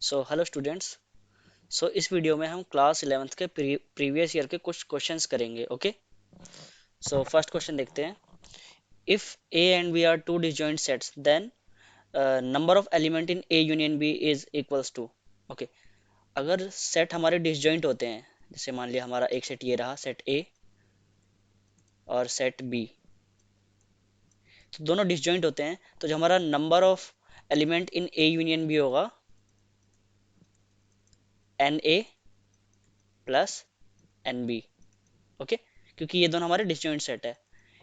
So hello students. सो इस video में हम क्लास 11th के प्रीवियस ईयर के कुछ क्वेश्चंस करेंगे। ओके, सो फर्स्ट क्वेश्चन देखते हैं। If A and B are two disjoint sets then number of element in A union B is equals to. Okay, अगर सेट हमारे डिसजॉइंट होते हैं, जैसे मान लिया हमारा एक सेट ये रहा, सेट ए और सेट बी, तो दोनों डिसजॉइंट होते हैं, तो जो हमारा number of element in A union B होगा n A plus N B. Okay, क्योंकि ये दोनों हमारे डिसजॉइंट सेट है।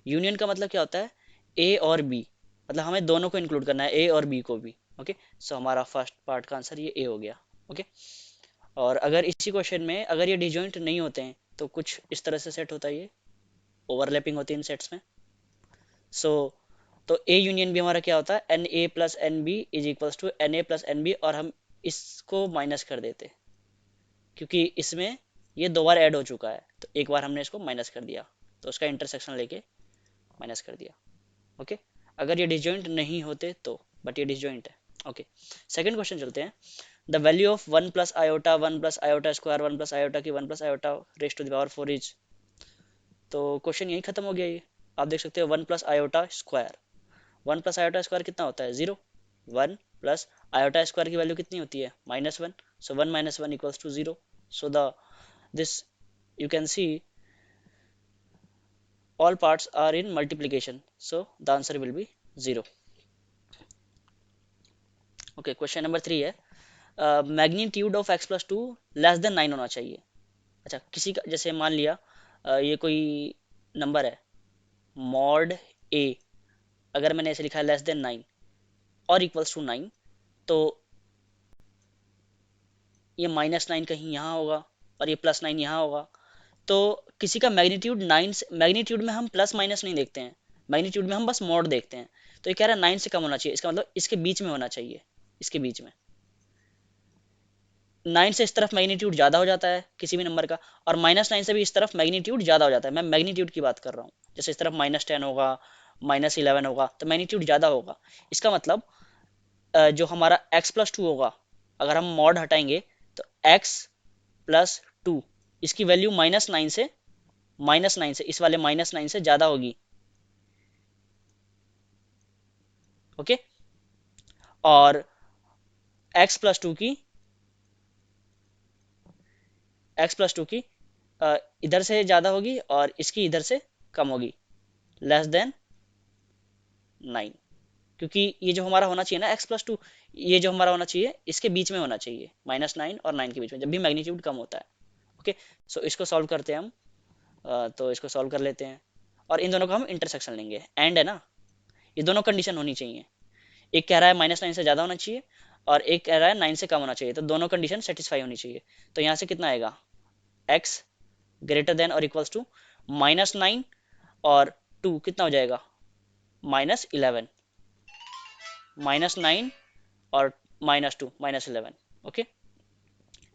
यूनियन का मतलब क्या होता है? ए और बी, मतलब हमें दोनों को इंक्लूड करना है, ए और बी को भी। ओके, सो हमारा फर्स्ट पार्ट का आंसर ये ए हो गया। ओके, और अगर इसी क्वेश्चन में अगर ये डिसजॉइंट नहीं होते हैं तो कुछ इस तरह से सेट होता है, ये ओवरलैपिंग होती है इन सेट्स में। सो तो ए यूनियन बी हमारा क्या होता है? N A plus N B is equals to n A plus N B, और हम इसको माइनस कर देते क्योंकि इसमें ये दो बार ऐड हो चुका है, तो एक बार हमने इसको माइनस कर दिया, तो उसका इंटरसेक्शन लेके माइनस कर दिया। ओके, अगर ये डिसजॉइंट नहीं होते तो, बट ये डिसजॉइंट है। ओके, सेकंड क्वेश्चन चलते हैं। The value of one plus iota, one plus iota square, one plus iota की one plus iota raise to the power 4 is. तो क्वेश्चन यही खत्म हो गया। ये आप देख सकते हो, one plus iota square, one plus iota square कितना होता है? Zero. One plus iota square की वैल्यू कितनी होती है? -1। So one minus one equals to zero. So the this you can see all parts are in multiplication, so the answer will be 0. Okay, question number 3 है, magnitude of x plus two less than 9 होना चाहिए। अच्छा, किसी का जैसे मान लिया ये कोई नंबर है मॉड a, अगर मैंने ऐसे लिखा है लेस देन 9 और इक्वल्स टू 9, तो ये -9 कहीं यहाँ होगा और ये +9 यहाँ होगा। तो किसी का मैग्नीट्यूड 9 से, मैग्नीट्यूड में हम प्लस माइनस नहीं देखते हैं, मैग्नीट्यूड में हम बस मॉड देखते हैं। तो ये कह रहा है 9 से कम होना चाहिए, इसका मतलब इसके बीच में होना चाहिए, इसके बीच में। 9 से इस तरफ मैग्नीट्यूड ज्यादा हो जाता है किसी भी नंबर का, और -9 से भी इस तरफ मैग्नीट्यूड ज्यादा हो जाता है। मैं मैग्नीट्यूड की बात कर रहा हूँ, जैसे इस तरफ -10 होगा, -11 होगा, तो मैग्नीट्यूड ज्यादा होगा। इसका मतलब जो हमारा x+2 होगा, अगर हम मॉड हटाएंगे तो x+2, इसकी वैल्यू -9 से इस वाले -9 से ज्यादा होगी। ओके, और x+2 की इधर से ज्यादा होगी और इसकी इधर से कम होगी, लेस देन 9। क्योंकि ये जो हमारा होना चाहिए ना x+2, ये जो हमारा होना चाहिए इसके बीच में होना चाहिए, -9 और 9 के बीच में, जब भी मैग्नीट्यूड कम होता है। ओके, सो इसको सॉल्व करते हैं हम। तो इसको सॉल्व कर लेते हैं और इन दोनों का हम इंटरसेक्शन लेंगे। एंड है ना, ये दोनों कंडीशन होनी चाहिए। एक कह रहा है -9 से ज्यादा होना चाहिए और एक कह रहा है 9 से कम होना चाहिए, तो दोनों कंडीशन सेटिस्फाई होनी चाहिए। तो यहाँ से कितना आएगा? x ग्रेटर देन और इक्वल्स टू -9 और 2 कितना हो जाएगा? -11। -9 और -2 -11। Okay,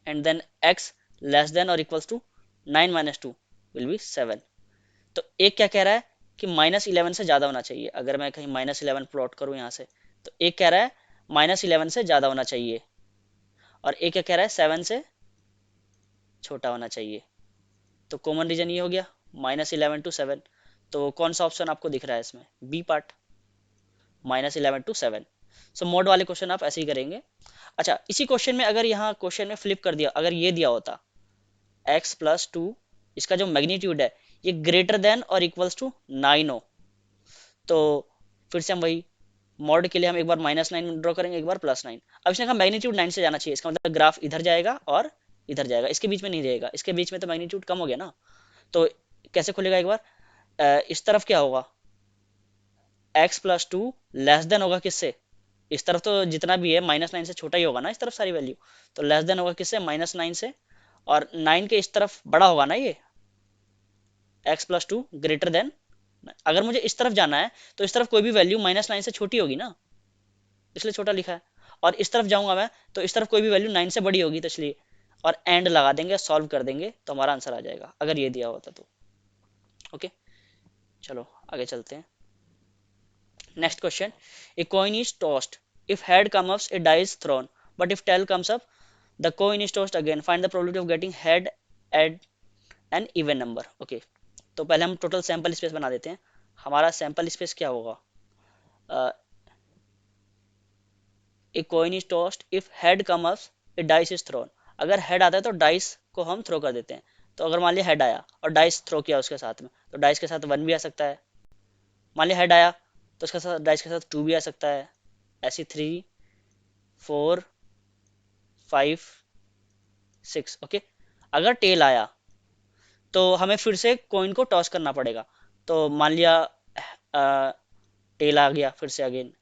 and then x less than और इक्वल्स टू 9 - 2 विल बी 7। तो एक क्या कह रहा है कि -11 से ज्यादा होना चाहिए। अगर मैं कहीं -11 प्लॉट करूं यहाँ से, तो एक कह रहा है -11 से ज्यादा होना चाहिए और एक क्या कह रहा है 7 से छोटा होना चाहिए। तो कॉमन रीजन ये हो गया, -11 to 7। तो कौन सा ऑप्शन आपको दिख रहा है इसमें? B part, -11 to 7। So mod वाले क्वेश्चन आप ऐसे ही करेंगे। अच्छा, इसी क्वेश्चन में अगर यहाँ क्वेश्चन में फ्लिप कर दिया, अगर ये दिया होता x+2, इसका जो मैग्नीट्यूड है ये ग्रेटर देन और इक्वल्स टू 9 हो, तो फिर से हम वही मॉड के लिए हम एक बार -9 ड्रॉ करेंगे, एक बार +9। अब इसने कहा मैग्नीट्यूड 9 से जाना चाहिए, इसका मतलब ग्राफ इधर जाएगा और इधर जाएगा, इसके बीच में नहीं जाएगा, इसके बीच में तो मैग्नीट्यूड कम हो गया ना। तो कैसे खुलेगा? एक बार इस तरफ क्या होगा? x+2 लेस देन होगा किससे? इस तरफ तो जितना भी है -9 से छोटा ही होगा ना, इस तरफ सारी वैल्यू। तो लेस देन होगा किससे? -9 से, और 9 के इस तरफ बड़ा होगा ना ये, x+2 ग्रेटर देन। अगर मुझे इस तरफ जाना है तो इस तरफ कोई भी वैल्यू -9 से छोटी होगी ना, इसलिए छोटा लिखा है। और इस तरफ जाऊंगा मैं तो इस तरफ कोई भी वैल्यू 9 से बड़ी होगी, तो इसलिए। और एंड लगा देंगे, सॉल्व कर देंगे, तो हमारा आंसर आ जाएगा अगर ये दिया होता तो। ओके, चलो आगे चलते हैं। Next question, a coin is tossed, if head comes up a die is thrown, but if tail comes up the coin is tossed again, find the probability of getting head at an even number. Okay, तो पहले हम total sample space बना देते हैं. हमारा sample space क्या होगा? ए coin is tossed if head comes, a dice is thrown. अगर हेड आता है तो डाइस को हम थ्रो कर देते हैं. तो अगर मान लिया हेड आया और डाइस थ्रो किया उसके साथ में, तो डाइस के साथ 1 भी आ सकता है. मान लिया हेड आया तो उसके साथ डाइस के साथ 2 भी आ सकता है. ऐसी 3, 4, 5, 6. ओके, अगर टेल आया तो हमें फिर से कॉइन को टॉस करना पड़ेगा. तो मान लिया टेल आ गया फिर से अगेन.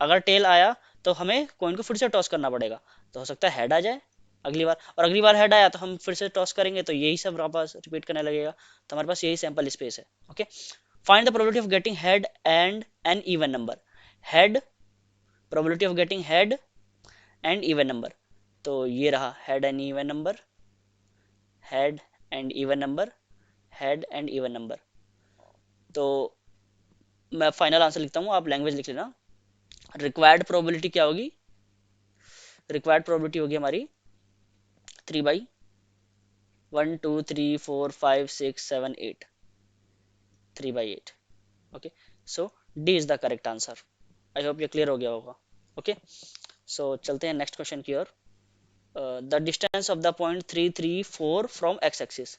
अगर टेल आया तो हमें कॉइन को फिर से टॉस करना पड़ेगा. तो हो सकता है हेड आ जाए अगली बार, और अगली बार हेड आया तो हम फिर से टॉस करेंगे, तो यही सब वापस रिपीट करने लगेगा. तो हमारे पास यही सैंपल स्पेस है. Okay, find the probability of getting head and an even number. Head, probability of getting head and even number. तो ये रहा head and even number, head and even number, head and even number. तो मैं final answer लिखता हूँ, आप language लिख लेना. रिक्वायर्ड प्रोबेबिलिटी क्या होगी? रिक्वायर्ड प्रोबेबिलिटी होगी हमारी 3/1 2 3 4 5 6 7 8, 3/8. Okay, so D is the correct answer. I hope ये क्लियर हो गया होगा. ओके, सो चलते हैं नेक्स्ट क्वेश्चन की ओर. The distance of the point 3 3 4 from X axis.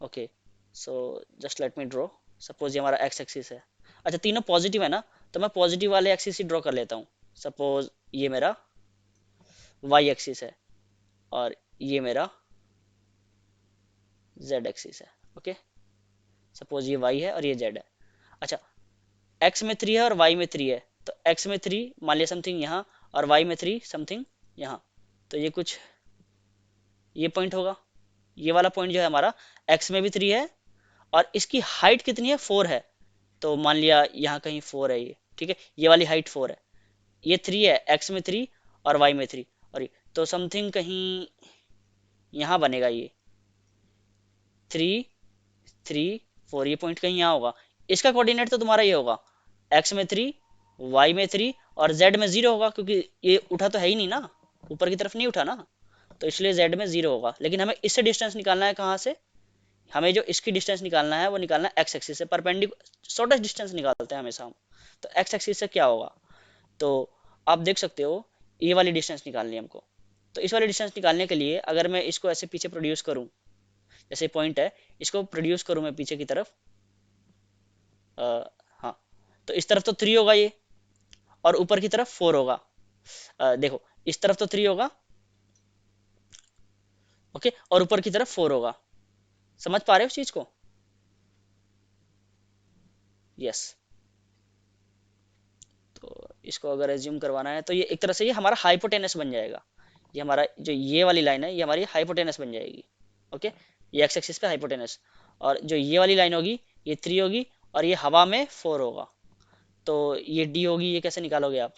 Okay, so just let me draw. Suppose ये हमारा एक्स एक्सिस है. अच्छा, तीनों पॉजिटिव है ना, तो मैं पॉजिटिव वाले एक्सिस ही ड्रॉ कर लेता हूँ. सपोज ये मेरा वाई एक्सिस है और ये मेरा जेड एक्सिस है. ओके, सपोज ये वाई है और ये जेड है. अच्छा, एक्स में 3 है और वाई में 3 है, तो एक्स में 3 मान लिया समथिंग यहाँ, और वाई में 3 समथिंग यहाँ. तो ये कुछ ये पॉइंट होगा. ये वाला पॉइंट जो है हमारा, एक्स में भी 3 है और इसकी हाइट कितनी है? 4 है. तो मान लिया यहाँ कहीं 4 है ये. ठीक है, ये वाली हाइट 4 है, ये 3 है, एक्स में 3 और वाई में 3, और ये तो समथिंग कहीं यहाँ बनेगा. ये 3 3 4, ये पॉइंट कहीं यहाँ होगा. इसका कोऑर्डिनेट तो तुम्हारा ये होगा, एक्स में 3, वाई में 3 और जेड में 0 होगा, क्योंकि ये उठा तो है ही नहीं ना, ऊपर की तरफ नहीं उठा ना, तो इसलिए जेड में 0 होगा. लेकिन हमें इससे डिस्टेंस निकालना है. कहाँ से? हमें जो इसकी डिस्टेंस निकालना है वो निकालना है एक्स एक्सिस से. परपेंडिकुलर शॉर्टेस्ट डिस्टेंस निकालते हैं हमेशा हम. तो एक्स एक्सिस से क्या होगा? तो आप देख सकते हो ये वाली डिस्टेंस निकालनी है हमको. तो इस वाली डिस्टेंस निकालने के लिए अगर मैं इसको ऐसे पीछे प्रोड्यूस करूं, जैसे पॉइंट है, इसको प्रोड्यूस करूं मैं पीछे की तरफ. हाँ, तो इस तरफ तो 3 होगा ये, और ऊपर की तरफ 4 होगा. देखो, इस तरफ तो 3 होगा, ओके, और ऊपर की तरफ 4 होगा. समझ पा रहे हो उस चीज को? यस. तो इसको अगर एज्यूम करवाना है तो ये एक तरह से ये हमारा हाइपोटेनस बन जाएगा. ये हमारा जो ये वाली लाइन है ये हमारी हाइपोटेनस बन जाएगी. ओके, ये एक्स एक्सिस पे हाइपोटेनस, और जो ये वाली लाइन होगी ये 3 होगी और ये हवा में 4 होगा. तो ये डी होगी. ये कैसे निकालोगे आप?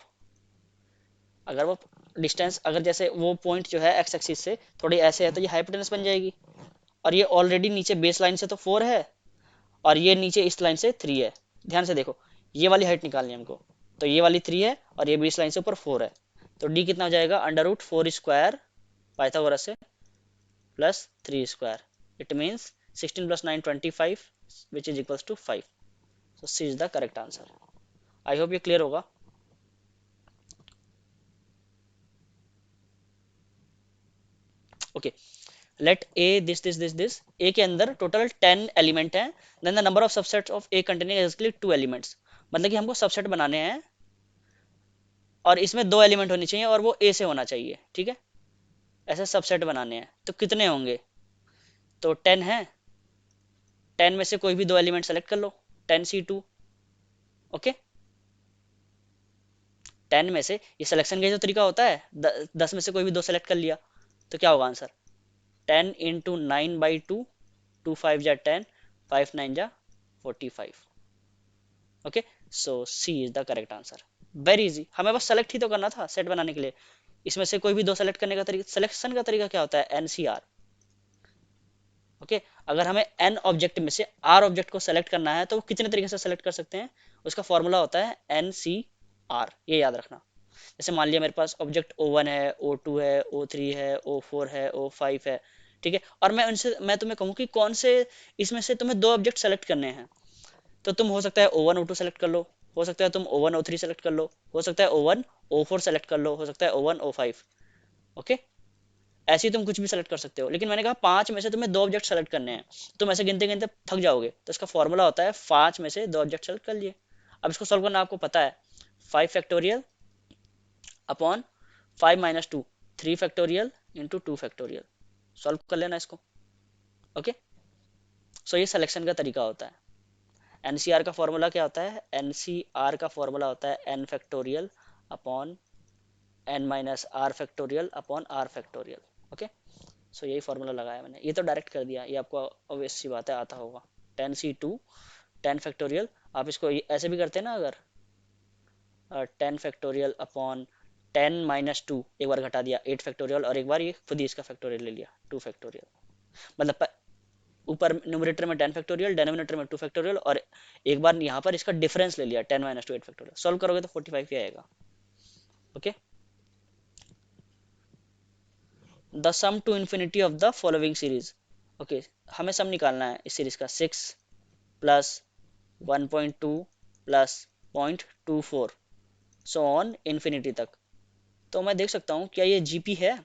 अगर वो डिस्टेंस, अगर जैसे वो पॉइंट जो है एक्स एक्सिस से थोड़ी ऐसे है, तो ये हाइपोटेनस बन जाएगी. और ये ऑलरेडी नीचे बेस लाइन से तो 4 है, और ये नीचे इस लाइन से 3 है. ध्यान से देखो, ये वाली हाइट निकालनी है हमको. तो ये वाली 3 है और ये बेस लाइन से ऊपर 4 है. तो डी कितना हो जाएगा? √4² पाइथागोरस से plus 3². It means 16 + 9 25 which is equals to 5. So C is the correct answer. I hope ये क्लियर होगा. Okay, let a this. A के अंदर टोटल 10 एलिमेंट हैं. Then the number of subsets of A containing exactly 2 elements. मतलब कि हमको subset बनाने हैं और इसमें 2 एलिमेंट होने चाहिए और वो ए से होना चाहिए. ठीक है, ऐसे सबसेट बनाने हैं. तो कितने होंगे? तो 10 है. 10 में से कोई भी 2 एलिमेंट सेलेक्ट कर लो. 10C2. ओके, 10 में से ये सिलेक्शन का जो तरीका होता है, 10 में से कोई भी 2 सेलेक्ट कर लिया, तो क्या होगा आंसर? 10 × 9/2, 2 5 जा 10, 5 9 जा 45. Okay, so C is the correct answer. Very easy. हमें बस सेलेक्ट ही तो करना था सेट बनाने के लिए. इसमें से कोई भी 2 सेलेक्ट करने का तरीका, सिलेक्शन का तरीका क्या होता है? एनसीआर. ओके, अगर हमें एन ऑब्जेक्ट में से आर ऑब्जेक्ट को सेलेक्ट करना है तो वो कितने तरीके से सेलेक्ट कर सकते हैं? उसका फॉर्मूला होता है एनसीआर. ये याद रखना. जैसे मान लिया मेरे पास ऑब्जेक्ट O1 है, O2 है, O3 है, O4 है, O5 है, ठीक है, और मैं तुम्हें कहूँ कि कौन से इसमें से तुम्हें दो ऑब्जेक्ट सेलेक्ट करने हैं, तो तुम हो सकता है O1 O2 सेलेक्ट कर लो, हो सकता है तुम O1 O3 सेलेक्ट कर लो, हो सकता है O1 O4 सेलेक्ट कर लो, हो सकता है O1 O5। ओके, ऐसे ही तुम कुछ भी सेलेक्ट कर सकते हो, लेकिन मैंने कहा पांच में से तुम्हें दो ऑब्जेक्ट सेलेक्ट करने हैं। तुम ऐसे गिनते गिनते थक जाओगे, तो इसका फॉर्मूला होता है पांच में से दो ऑब्जेक्ट सेलेक्ट कर लिए। अब इसको सॉल्व करना आपको पता है, 5 factorial upon 5 - 2, 3 factorial into 2 factorial, solve कर लेना इसको। ओके, सो ये सिलेक्शन का तरीका होता है। एनसीआर का फॉर्मूला क्या होता है? एनसीआर का फॉर्मूला होता है n factorial upon n - r factorial upon r factorial. Okay, so यही फॉर्मूला लगाया मैंने, ये तो डायरेक्ट कर दिया, ये आपको ऑब्वियस सी बात है आता होगा। 10c2 10 फैक्टोरियल, आप इसको ऐसे भी करते हैं ना, अगर 10 फैक्टोरियल अपॉन 10 - 2, एक बार घटा दिया 8 फैक्टोरियल, और एक बार ये खुद ही इसका फैक्टोरियल ले लिया 2 फैक्टोरियल, मतलब ऊपर न्यूमरेटर में 10 फैक्टोरियल, डिनोमिनेटर में 2 फैक्टोरियल, और एक बार यहाँ पर इसका डिफरेंस ले लिया 10 - 2 8 फैक्टोरियल। सॉल्व करोगे तो 45 ही आएगा। Okay, the sum to infinity of the following series. Okay, हमें सम निकालना है इस सीरीज का, 6 plus 1.2 plus 0.24 so on infinity तक। तो मैं देख सकता हूँ क्या ये जीपी है।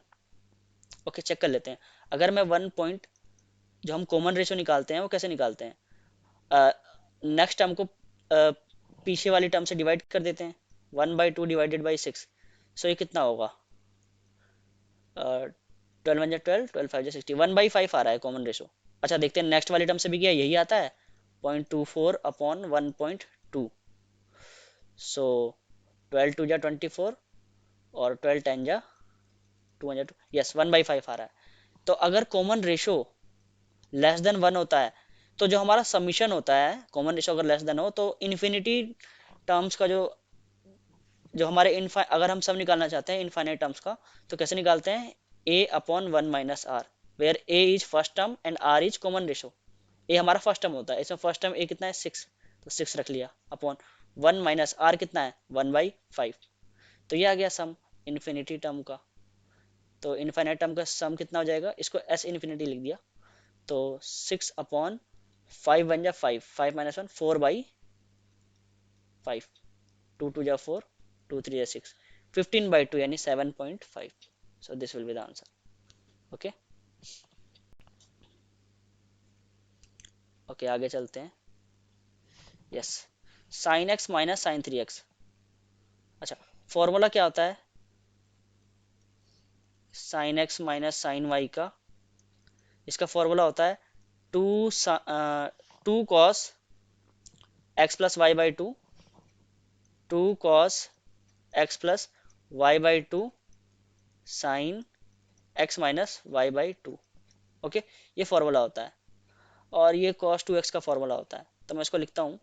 ओके, चेक कर लेते हैं। अगर मैं 1 पॉइंट, जो हम कॉमन रेशो निकालते हैं वो कैसे निकालते हैं, नेक्स्ट टर्म को पीछे वाली टर्म से डिवाइड कर देते हैं, 1/2 डिवाइडेड बाई 6। सो ये कितना होगा, 12 × 1 = 12, 12 × 5 = 60, 1/5 आ रहा है कॉमन रेशो। अच्छा, देखते हैं नेक्स्ट वाली टर्म से भी क्या यही आता है, 0.24 अपॉन 1.2, सो 12 × 2 = 24 और 12 × 10 = 2, यस 1/5 आ रहा है। तो अगर कॉमन रेशो लेस देन 1 होता है, तो जो हमारा समीशन होता है, कॉमन रेशो अगर लेस देन हो, तो इन्फिनिटी टर्म्स का जो हमारे अगर हम सब निकालना चाहते हैं इनफाइनाइट टर्म्स का, तो कैसे निकालते हैं, a/1 - r, where a is first term and r is common ratio. a हमारा फर्स्ट टर्म होता है, इसमें फर्स्ट टर्म a कितना है 6, तो 6 रख लिया, अपॉन 1 माइनस r कितना है 1/5। तो ये आ गया सम इन्फिनिटी टर्म का। तो इनफाइनाइट टर्म का सम कितना हो जाएगा, इसको s इन्फिनिटी लिख दिया, तो 6/5 बन जा 5, 5 - 1 4/5, 2 2 जा 4, 2 3 जा 6, 15/2 यानी 7.5। So this will be the answer. Okay, okay आगे चलते हैं। Yes, sine x minus sine 3x। अच्छा, फॉर्मूला क्या होता है sine x minus sine y का? इसका फॉर्मूला होता है 2 cos x + y/2, 2 cos x + y/2 sine x minus y/2। Okay, ये फॉर्मूला होता है, और ये cos 2x का फॉर्मूला होता है। तो मैं इसको लिखता हूँ,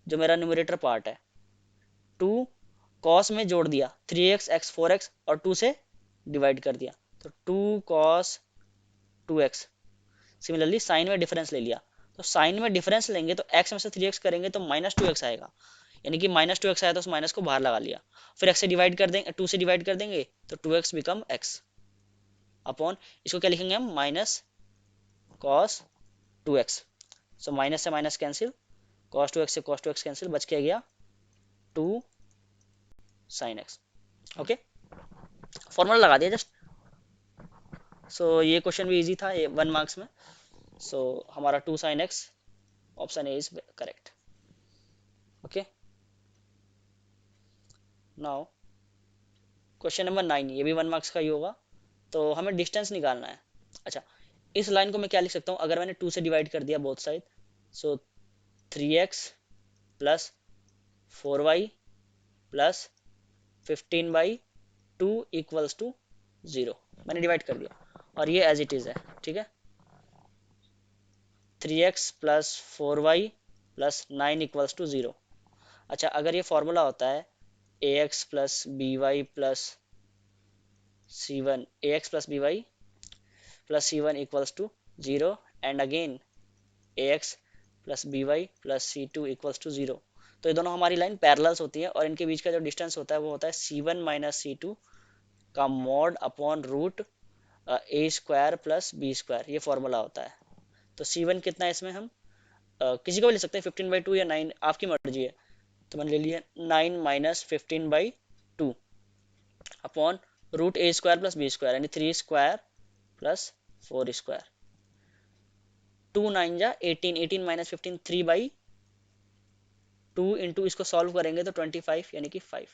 जो मेरा न्यूमरेटर पार्ट है, 2 cos में जोड़ दिया 3x x 4x और 2 से डिवाइड कर दिया, तो 2 cos 2x। सिमिलरली साइन में डिफरेंस ले लिया, तो साइन में डिफरेंस लेंगे तो x में से 3x करेंगे तो -2x आएगा, यानी कि -2x आया तो उस माइनस को बाहर लगा लिया, फिर x से डिवाइड कर देंगे, 2 से डिवाइड कर देंगे तो 2x बिकम x, अपॉन इसको क्या लिखेंगे हम, -cos 2x। सो माइनस से माइनस कैंसिल, cos 2x से cos 2x कैंसिल, बच के गया 2 sin x। ओके, फॉर्मूला लगा दिया जस्ट। सो ये क्वेश्चन भी इजी था, ये 1 मार्क्स में। सो हमारा 2 sin x, option A is correct. Okay, now question number 9, ये भी 1 मार्क्स का ही होगा। तो हमें डिस्टेंस निकालना है। अच्छा, इस लाइन को मैं क्या लिख सकता हूँ, अगर मैंने 2 से डिवाइड कर दिया both side, so 3x plus 4y plus 15/2 equals to 0, मैंने डिवाइड कर दिया, और ये एज इट इज है, ठीक है। 3x plus 4y plus 9 equals to 0। अच्छा, अगर ये फॉर्मूला होता है ax plus by plus c1, ax plus by plus c1 equals to 0, and again ax plus by plus c2 equals to 0, तो ये दोनों हमारी लाइन पैरेलल्स होती है और इनके बीच का जो डिस्टेंस होता है वो होता है C1 माइनस C2 का मॉड अपॉन रूट ए स्क्वायर प्लस बी स्क्वायर, ये फॉर्मूला होता है। तो C1 कितना है इसमें हम किसी को भी ले सकते हैं, 15/2 या 9, आपकी मर्जी है। तो मैंने ले लिया 9 माइनस 15/2 अपॉन रूट ए स्क्वायर प्लस बी स्क्वायर यानी 3 स्क्वायर प्लस 4 स्क्वायर। 2 9 जा 18, 18 माइनस 15 3/2 इंटू इसको सॉल्व करेंगे तो 25 यानी कि 5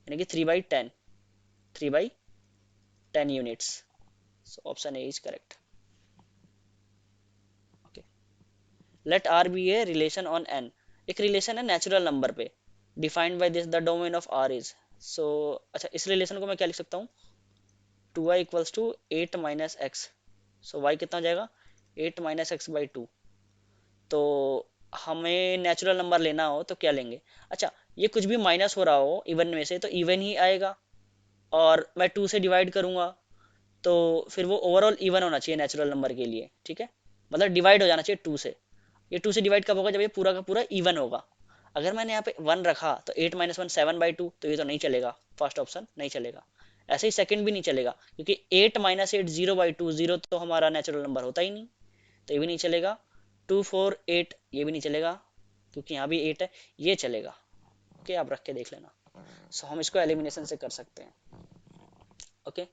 यानी कि 3/10, 3/10 units. So option A is correct. Okay, let R be a relation on N, एक रिलेशन है नेचुरल नंबर पे, defined by this the domain of R is. So अच्छा, इस रिलेशन को मैं क्या लिख सकता हूँ, 2y equals to 8 minus x. So y कितना हो जाएगा, 8 माइनस एक्स बाई 2। तो हमें नेचुरल नंबर लेना हो तो क्या लेंगे, अच्छा ये कुछ भी माइनस हो रहा हो इवन में से तो इवन ही आएगा, और मैं 2 से डिवाइड करूंगा तो फिर वो ओवरऑल इवन होना चाहिए नेचुरल नंबर के लिए, ठीक है। मतलब डिवाइड हो जाना चाहिए 2 से। ये 2 से डिवाइड कब होगा, जब ये पूरा का पूरा इवन होगा। अगर मैंने यहाँ पे 1 रखा तो 8 माइनस 1 7/2, तो ये तो नहीं चलेगा, फर्स्ट ऑप्शन नहीं चलेगा। ऐसे ही सेकंड भी नहीं चलेगा क्योंकि 8 माइनस 8 0/2, जीरो तो हमारा नेचुरल नंबर होता ही नहीं, तो ये भी नहीं चलेगा। 2 4 8 ये भी नहीं चलेगा क्योंकि यहाँ भी 8 है, ये चलेगा। ओके, आप रख के देख लेना। सो हम इसको एलिमिनेशन से कर सकते हैं। Okay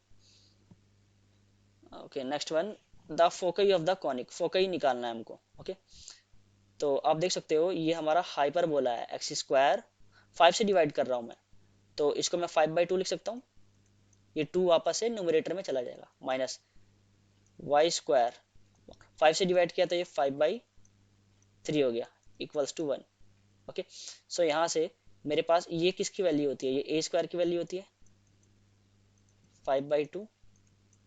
okay, next one, the foci of the conic, foci निकालना है हमको। ओके, तो आप देख सकते हो ये हमारा हाइपरबोला है, एक्स स्क्वायर 5 से डिवाइड कर रहा हूँ मैं, तो इसको मैं 5/2 लिख सकता हूँ। ये 2 वापस से न्यूमरेटर में चला जाएगा, माइनस वाई स्क्वायर 5 से डिवाइड किया तो ये 5/3 हो गया, इक्वल्स टू 1। ओके, सो यहाँ से मेरे पास ये किसकी वैल्यू होती है, ये ए स्क्वायर की वैल्यू होती है 5/2,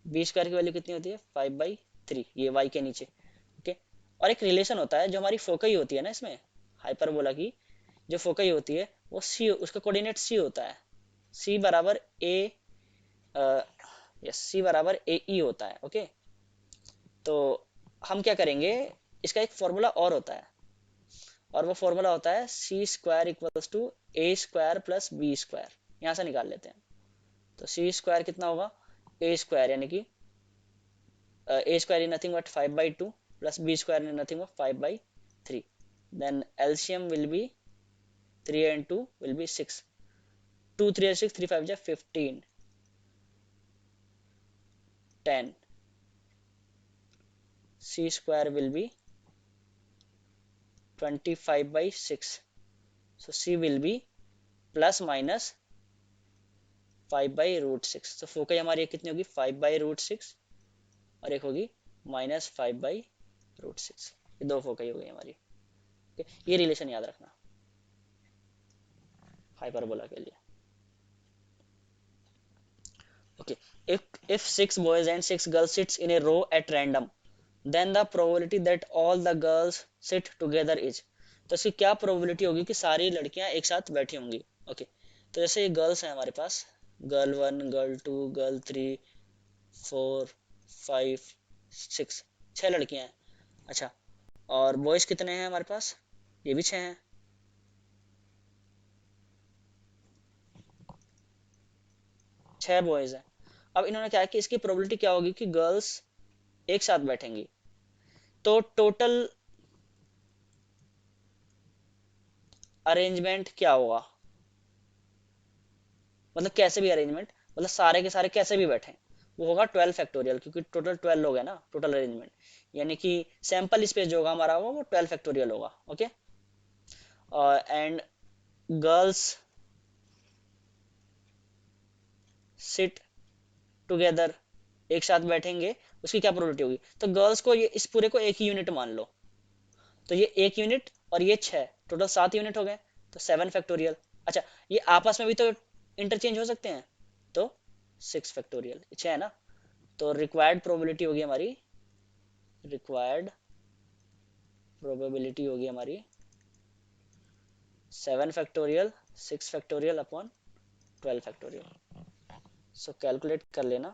बी स्क्वायर की वैल्यू कितनी होती है 5/3, ये वाई के नीचे। ओके, और एक रिलेशन होता है जो हमारी फोकई होती है ना इसमें, हाइपरबोला की जो फोकई होती है वो सी, उसका कोऑर्डिनेट सी होता है, सी बराबर ए, यस सी बराबर ए ई होता है। ओके, तो हम क्या करेंगे, इसका एक फॉर्मूला और होता है, और वो फॉर्मूला होता है C square equals to A square plus B square. यहाँ से निकाल लेते हैं, तो सी स्क्वायर कितना होगा, ए स्क्वायर यानी कि A square is nothing but 5/2 plus B square is nothing but 5/3, then LCM will be 3 and 2 will be 6, 2 3 6, 3 5 15, 10, c square will be 25/6, so c will be plus minus 5/√6। तो फोकई हमारी कितनी होगी 5/√6 और एक होगी -5/√6, ये दो फोकई हो गई हमारी। ये रिलेशन याद रखना हाइपरबोला के लिए। Okay, if 6 boys and 6 girls sits in a row at random, then the probability that all the girls sit together is, तो इसकी क्या प्रोबेबिलिटी होगी कि सारी लड़कियां एक साथ बैठी होंगी। ओके, तो जैसे ये गर्ल्स हैं हमारे पास, गर्ल 1 गर्ल 2 गर्ल 3 4 5 6, 6 लड़कियां हैं। अच्छा, और बॉयज कितने हैं हमारे पास, ये भी 6 हैं। 6 बॉयज हैं। अब इन्होंने क्या है कि इसकी प्रोबेबिलिटी क्या होगी कि गर्ल्स एक साथ बैठेंगी, तो टोटल अरेंजमेंट क्या होगा, मतलब कैसे भी अरेंजमेंट, मतलब सारे के सारे कैसे भी बैठे, वो होगा 12 फैक्टोरियल, क्योंकि टोटल 12 लोग हैं ना, टोटल अरेंजमेंट यानी कि सैंपल स्पेस जो होगा हमारा वो 12 फैक्टोरियल होगा। Okay, and girls sit together, एक साथ बैठेंगे, उसकी क्या प्रोबेबिलिटी होगी, तो गर्ल्स को ये इस पूरे को एक ही यूनिट मान लो, तो ये एक यूनिट और ये 6, टोटल 7 यूनिट हो गए, तो 7 फैक्टोरियल। अच्छा, ये आपस में भी तो इंटरचेंज हो सकते हैं, तो 6 फैक्टोरियल, 6 है ना, तो रिक्वायर्ड प्रोबेबिलिटी होगी हमारी, रिक्वायर्ड प्रोबेबिलिटी होगी हमारी 7 फैक्टोरियल 6 फैक्टोरियल अपॉन 12 फैक्टोरियल। सो कैलकुलेट कर लेना,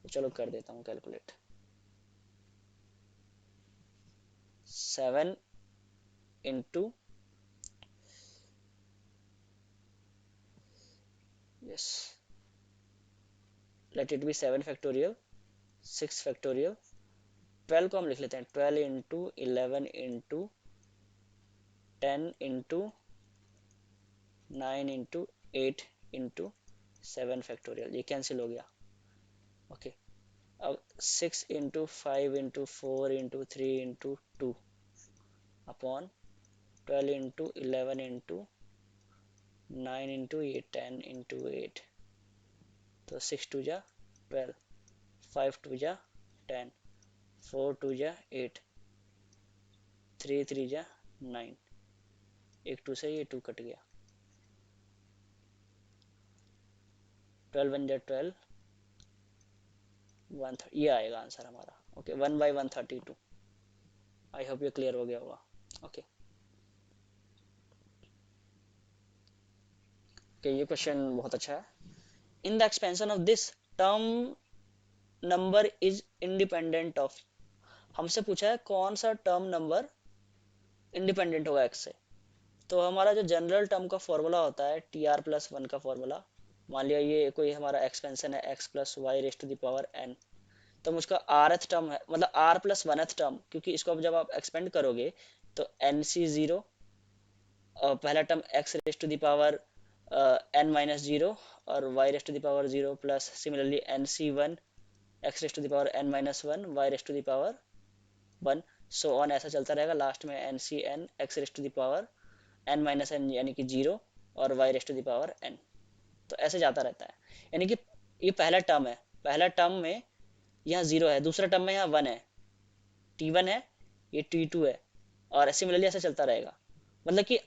तो चलो कर देता हूँ calculate. 7 into yes, let it be 7 factorial, 6 factorial, 12 को हम लिख लेते हैं 12 into 11 into 10 into 9 into 8 into 7 factorial, ये कैंसिल हो गया। ओके, अब 6 into 5 into 4 into 3 into 2 upon 12 into 11 into 9 into 8 10 into 8, तो 6 टू जा 12, 5 टू जा 10, 4 टू जा 8, 3 3 जा 9, एक 2 से ये 2 कट गया, 12 वन जा 12, ये आएगा आंसर हमारा। ओके, 1/132। आई होप ये क्लियर हो गया होगा। ओके, ये क्वेश्चन बहुत अच्छा है। In the expansion of this term number is independent of, हमसे पूछा है कौन सा टर्म नंबर इंडिपेंडेंट होगा एक्स से। तो हमारा जो जनरल टर्म का फॉर्मूला होता है tr+1 का फॉर्मूला, मान लिया ये कोई हमारा एक्सपेंशन है x plus y raised to the power n, तो मुझका rth टर्म है, मतलब r+1th टर्म, क्योंकि इसको अब जब आप एक्सपेंड करोगे तो nc0, और पहला term x raised to the power n-0 और y raised to the power 0 plus similarly nc1 x raised to the power n-1 y raised to the power 1, so on ऐसा चलता रहेगा। लास्ट में ncn x raised to the power n-n यानी कि 0 और y raised to the power n, तो ऐसे जाता रहता है। यानी कि ये पहला टर्म है, पहला टर्म में यहाँ 0 है, दूसरा टर्म में यहाँ 1 है, t1 है, ये t2 है, और सिमिलरली ऐसा चलता रहेगा। मतलब कि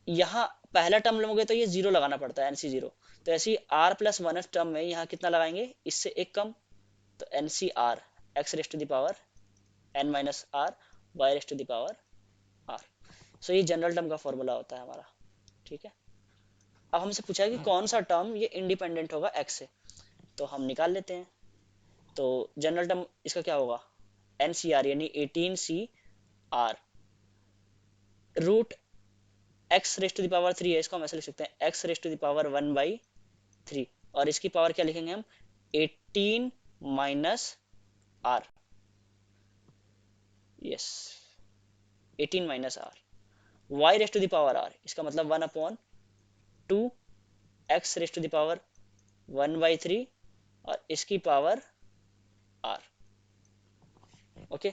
यहाँ पहला टर्म लोगे तो ये 0 लगाना पड़ता है nc0, तो ऐसे ही r+1 टर्म में यहाँ कितना लगाएंगे, इससे एक कम, तो ncr x raised to the power n-r y raised to the power r। So ये जनरल टर्म का फॉर्मूला होता है हमारा। ठीक है, अब हमसे पूछा है कि कौन सा टर्म ये इंडिपेंडेंट होगा x से, तो हम निकाल लेते हैं। तो जनरल टर्म इसका क्या होगा, NCR यानी 18CR, root x raised to the power 3 है, इसको हम ऐसे लिख सकते हैं x raised to the power 1/3, और इसकी पावर क्या लिखेंगे हम, 18 minus r, yes 18 minus r, y raised to the power r, इसका मतलब 1/2 x raised to the power 1/3 और इसकी पावर r। ओके,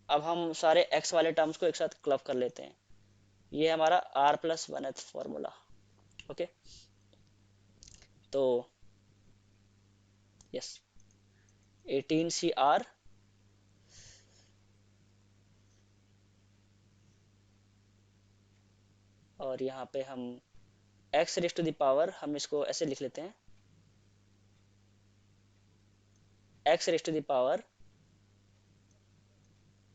अब हम सारे x वाले टर्म्स को एक साथ क्लब कर लेते हैं, ये हमारा r+1th फॉर्मूला। ओके, तो यस 18CR और यहाँ पे हम x raised to the power, हम इसको ऐसे लिख लेते हैं x raised to the power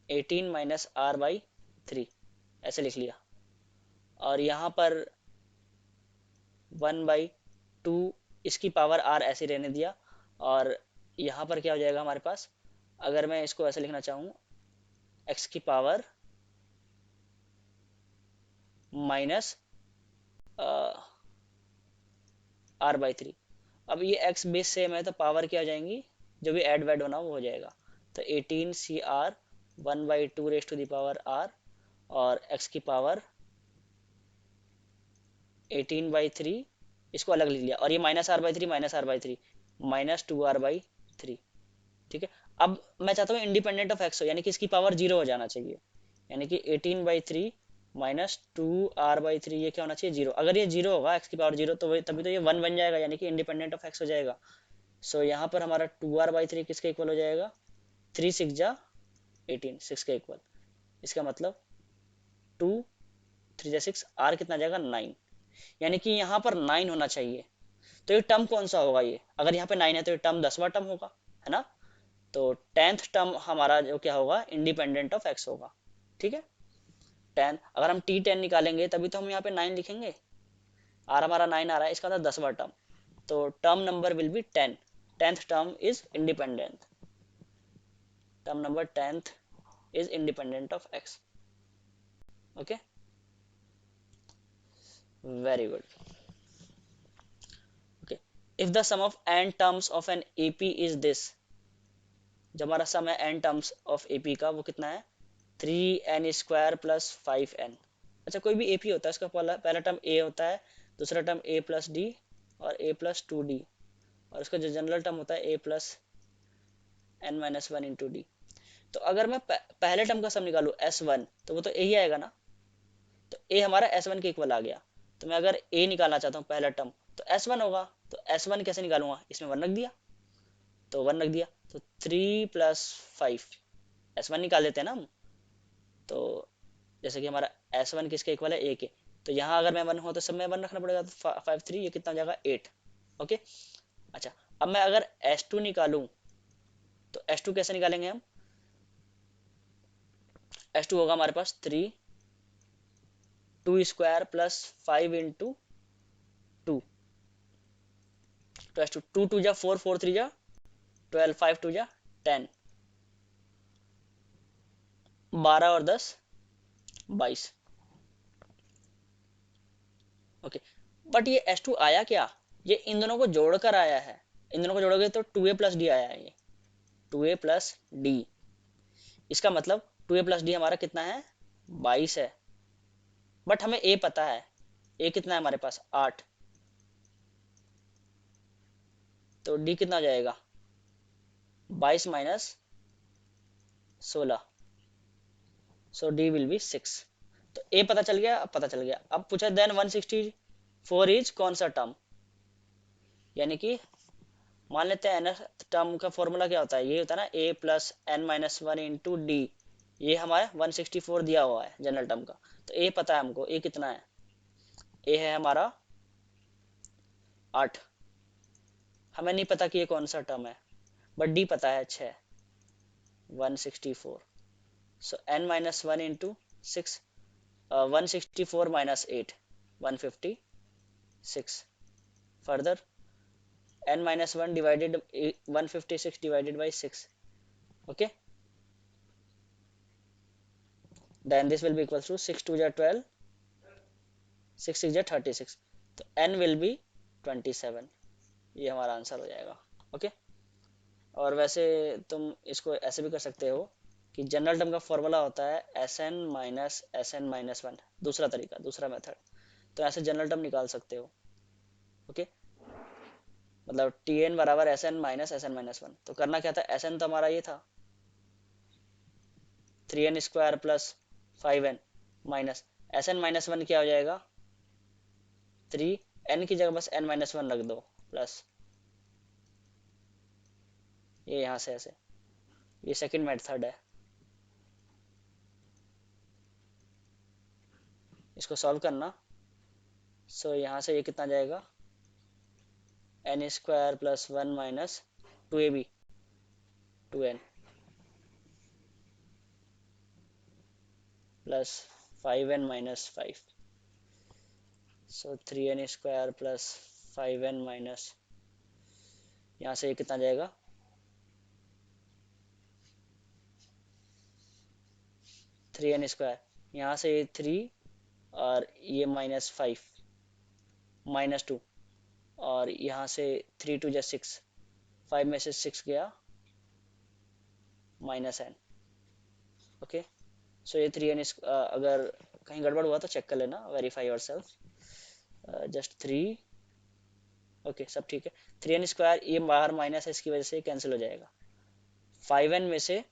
18 minus r/3, ऐसे लिख लिया, और यहाँ पर 1/2 इसकी पावर r ऐसे रहने दिया, और यहाँ पर क्या हो जाएगा हमारे पास, अगर मैं इसको ऐसे लिखना चाहूँ x की पावर माइनस r/3, अब ये x बेस सेम है तो पावर क्या हो जाएंगी, जो भी ऐड वैड होना वो हो जाएगा, तो 18CR 1/2 raised to the power r, और x की पावर 18/3, इसको अलग लिख लिया, और ये -r/3 -r/3 ठीक है। अब मैं चाहता हूँ इंडिपेंडेंट ऑफ x हो, यानी कि इसकी पावर 0 हो जाना चाहिए, यानी कि 18/3 -2r/3, ये क्या होना चाहिए 0, अगर ये 0 होगा x की पावर 0 तो वही, तभी तो ये 1 बन जाएगा, यानी कि इंडिपेंडेंट ऑफ x हो जाएगा। सो यहाँ पर हमारा 2r/3 किसके इक्वल हो जाएगा, 3 6 जा 18, 6 के इक्वल, इसका मतलब 2 3 जा 6, r कितना जाएगा 9, यानी कि यहाँ पर 9 होना चाहिए। तो ये टर्म कौन सा होगा, ये अगर यहाँ पे 9 है तो ये टर्म 10वां टर्म होगा, है ना। तो 10th टर्म हमारा जो क्या होगा, इंडिपेंडेंट ऑफ x होगा। ठीक है, 10, अगर हम t10 निकालेंगे तभी तो हम यहाँ पे 9 लिखेंगे, r हमारा 9 आ रहा है, इसका था 10वां टर्म, तो term number will be 10, 10th term is independent, term number 10th is independent of x। Okay, very good. If the sum of n terms of an AP is this, जो हमारा सम है n टर्म्स ऑफ एपी का वो कितना है 3n² plus 5n। अच्छा कोई भी एपी होता है उसका पहला पहला टर्म a होता है, दूसरा टर्म a प्लस डी और a प्लस 2d, और उसका जो जनरल टर्म होता है a प्लस n-1 × d। तो अगर मैं पहले टर्म का सम निकालू s1 तो वो तो a ही आएगा ना, तो a हमारा s1 के इक्वल आ गया। तो मैं अगर a निकालना चाहता हूँ पहला टर्म तो s1 होगा, तो s1 कैसे निकालूंगा, इसमें 1 रख दिया, तो 1 रख दिया, तो 3 + 5 s1 निकाल देते हैं ना हम। तो जैसे कि हमारा s1 किसके इक्वल है a के, तो यहाँ अगर मैं 1 हो तो सब में 1 रखना पड़ेगा, तो 5 3 ये कितना हो जाएगा 8। ओके। अच्छा अब मैं अगर s2 निकालूं तो s2 कैसे निकालेंगे हम, s2 होगा हमारे पास 2² प्लस 5 × 2, तो s2 2 2 जा 4 4 3 जा 12 5 2 जा 10, 12 और 10 22। ओके बट ये S2 आया क्या, ये इन दोनों को जोड़कर आया है, इन दोनों को जोड़ोगे तो 2a प्लस डी आया है, ये 2a प्लस डी, इसका मतलब 2a प्लस डी हमारा कितना है 22 है। बट हमें a पता है, a कितना है हमारे पास 8, तो d कितना हो जाएगा 22 minus 16, so d will be 6। तो a पता चल गया, अब पता चल गया, अब पूछा देन 164 इज कौन सा टर्म, यानी कि मान लेते हैं nth टर्म का फॉर्मूला क्या होता है, ये होता है ना a प्लस n-1 × d, ये हमारा 164 दिया हुआ है जनरल टर्म का, तो a पता है हमको, a कितना है, a है हमारा 8, हमें नहीं पता कि ये कौन सा टर्म है, बट d पता है 6 164, सो n-1 × 6 164 minus 8 156, further n-1 divided 156 divided by 6, okay, then this will be equals to 6 2 ja 12 6 6 ja 36, तो n will be 27, ये हमारा आंसर हो जाएगा। ओके और वैसे तुम इसको ऐसे भी कर सकते हो कि जनरल टर्म का फॉर्मूला होता है Sn - Sn - 1, दूसरा तरीका दूसरा मेथड, तो ऐसे जनरल टर्म निकाल सकते हो। ओके मतलब Tn बराबर Sn - Sn - 1, तो करना क्या था, Sn तो हमारा ये था 3n² plus 5n minus Sn - 1 क्या हो जाएगा 3, n की जगह बस n-1 रख दो प्लस ये यहाँ से ऐसे, ये सेकंड मेथड है, इसको सॉल्व करना, सो यहाँ से ये कितना जाएगा n² plus 1 minus 2ab 2n plus 5n minus 5, सो 3n² प्लस 5n माइनस, यहाँ से ये कितना जाएगा 3n², यहाँ से ये 3 और ये -5 -2, और यहाँ से 3 2 जा 6, 5 में से 6 गया -n। ओके सो ये 3n अगर कहीं गड़बड़ हुआ तो चेक कर लेना, verify your self, just 3, okay सब ठीक है। 3n², ये बाहर माइनस है इसकी वजह से कैंसिल हो जाएगा, 5n में से